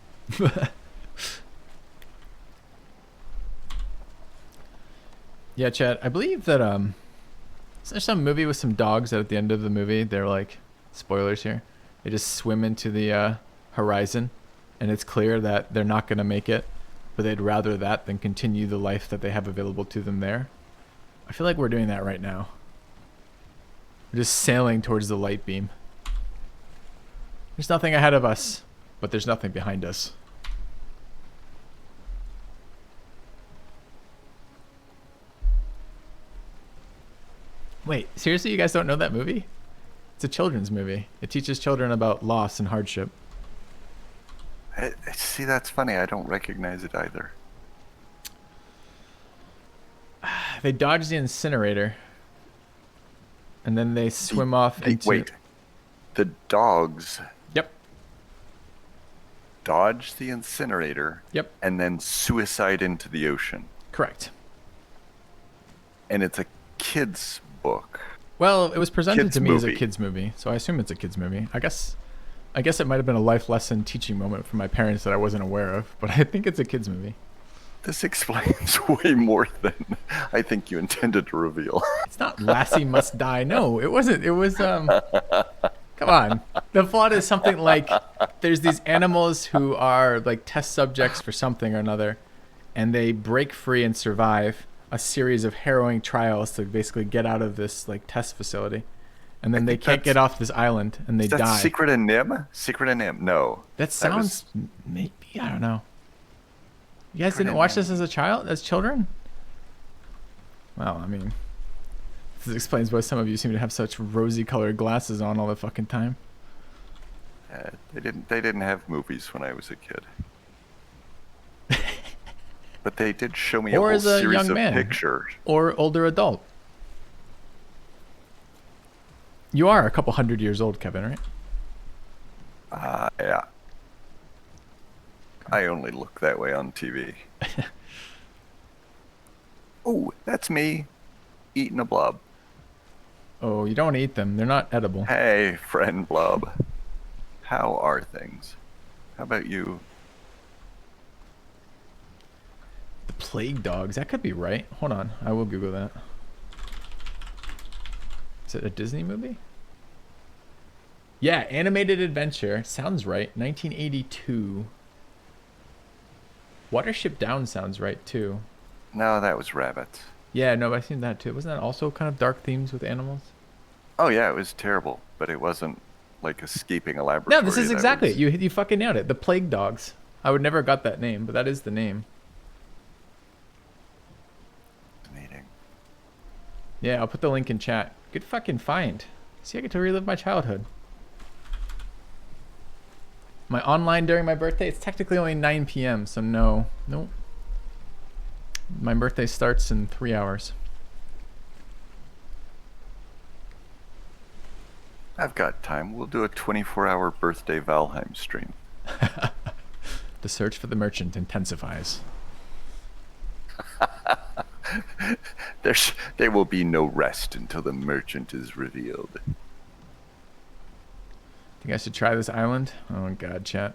Yeah, Chad, I believe that there's some movie with some dogs that at the end of the movie they're like, spoilers here, they just swim into the horizon, and it's clear that they're not gonna make it, but they'd rather that than continue the life that they have available to them there. I feel like we're doing that right now. We're just sailing towards the light beam. There's nothing ahead of us, but there's nothing behind us. Wait, seriously, you guys don't know that movie? It's a children's movie. It teaches children about loss and hardship. See, that's funny. I don't recognize it either. They dodge the incinerator, and then they swim off into... Wait, the dogs. Yep. dodge the incinerator, Yep. and then suicide into the ocean. Correct. And it's a kid's book. Well, it was presented Kids to me as a movie. kids movie, so I assume it's a kids movie. I guess it might have been a life lesson teaching moment for my parents that I wasn't aware of, but I think it's a kids movie. This explains way more than I think you intended to reveal. It's not Lassie Must Die. No, it wasn't. It was come on. The plot is something like there's these animals who are like test subjects for something or another, and they break free and survive a series of harrowing trials to basically get out of this like test facility. And then they can't get off this island and they die. Secret of Nim? Secret of Nim? No. That sounds maybe, I don't know. You guys didn't watch this as children? Well, I mean, this explains why some of you seem to have such rosy-colored glasses on all the fucking time. They didn't have movies when I was a kid. But they did show me Or a whole as a series young of man. pictures. Or older adult. You are a couple hundred years old, Kevin, right? Yeah. I only look that way on TV. Oh, that's me eating a blob. Oh, you don't want to eat them. They're not edible. Hey, friend blob. How are things? How about you? The Plague Dogs. That could be right. Hold on. I will Google that. Is it a Disney movie? Yeah, animated adventure. Sounds right. 1982. Watership Down sounds right, too. No, that was rabbits. Yeah, no, but I've seen that, too. Wasn't that also kind of dark themes with animals? Oh, yeah, it was terrible, but it wasn't like escaping a laboratory. No, this is That exactly was- it. You fucking nailed it. The Plague Dogs. I would never have got that name, but that is the name. Fascinating. Yeah, I'll put the link in chat. Good fucking find. See, I get to relive my childhood. My online during my birthday, it's technically only 9 p.m., so no. Nope. My birthday starts in 3 hours. I've got time. We'll do a 24-hour birthday Valheim stream. The search for the merchant intensifies. There will be no rest until the merchant is revealed. Think I should try this island? Oh god, chat.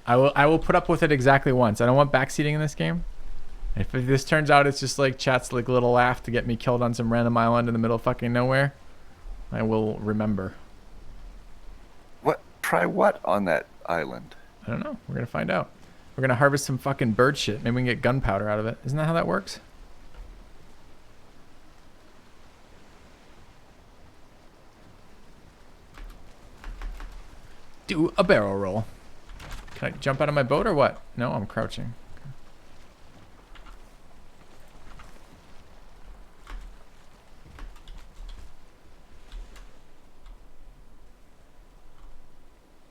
I will put up with it exactly once. I don't want backseating in this game. If this turns out it's just like chat's like little laugh to get me killed on some random island in the middle of fucking nowhere, I will remember. What? Try what on that island? I don't know. We're gonna find out. We're gonna harvest some fucking bird shit. Maybe we can get gunpowder out of it. Isn't that how that works? Do a barrel roll. Can I jump out of my boat or what? No, I'm crouching.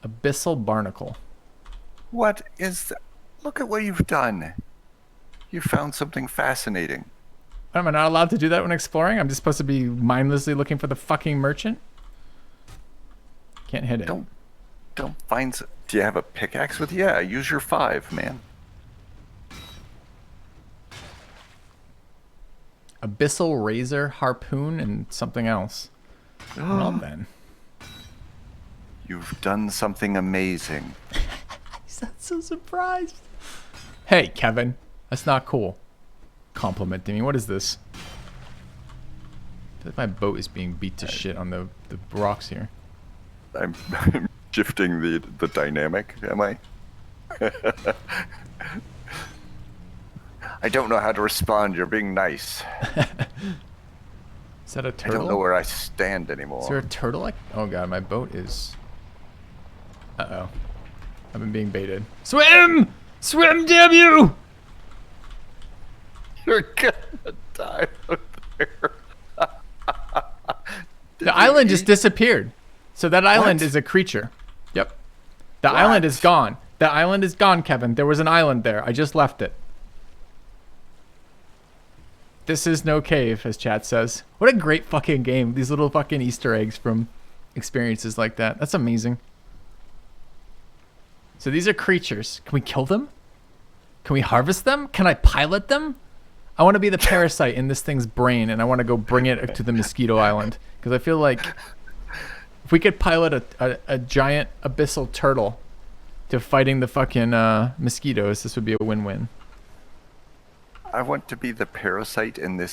Abyssal barnacle. What is that? Look at what you've done. You found something fascinating. Am I not allowed to do that when exploring? I'm just supposed to be mindlessly looking for the fucking merchant? Can't hit it. Don't find... Do you have a pickaxe with you? Yeah, use your 5, man. Abyssal razor, harpoon, and something else. Well then. You've done something amazing. He's not so surprised. Hey, Kevin. That's not cool. Complimenting me. What is this? I feel like my boat is being beat to shit on the rocks here. I'm shifting the dynamic, am I? I don't know how to respond. You're being nice. Is that a I turtle? don't know where I stand anymore. Is there a turtle? Oh god, my boat is... Uh-oh. I've been being baited. Swim! Swim, damn you! You're gonna die out there. The island just disappeared. So that island What? is a creature. Yep. The What? island is gone. The island is gone, Kevin. There was an island there. I just left it. This is no cave, as chat says. What a great fucking game. These little fucking Easter eggs from experiences like that. That's amazing. So these are creatures. Can we kill them? Can we harvest them? Can I pilot them? I want to be the parasite in this thing's brain, and I want to go bring it to the mosquito island. Because I feel like if we could pilot a giant abyssal turtle to fighting the fucking mosquitoes, this would be a win-win. I want to be the parasite in this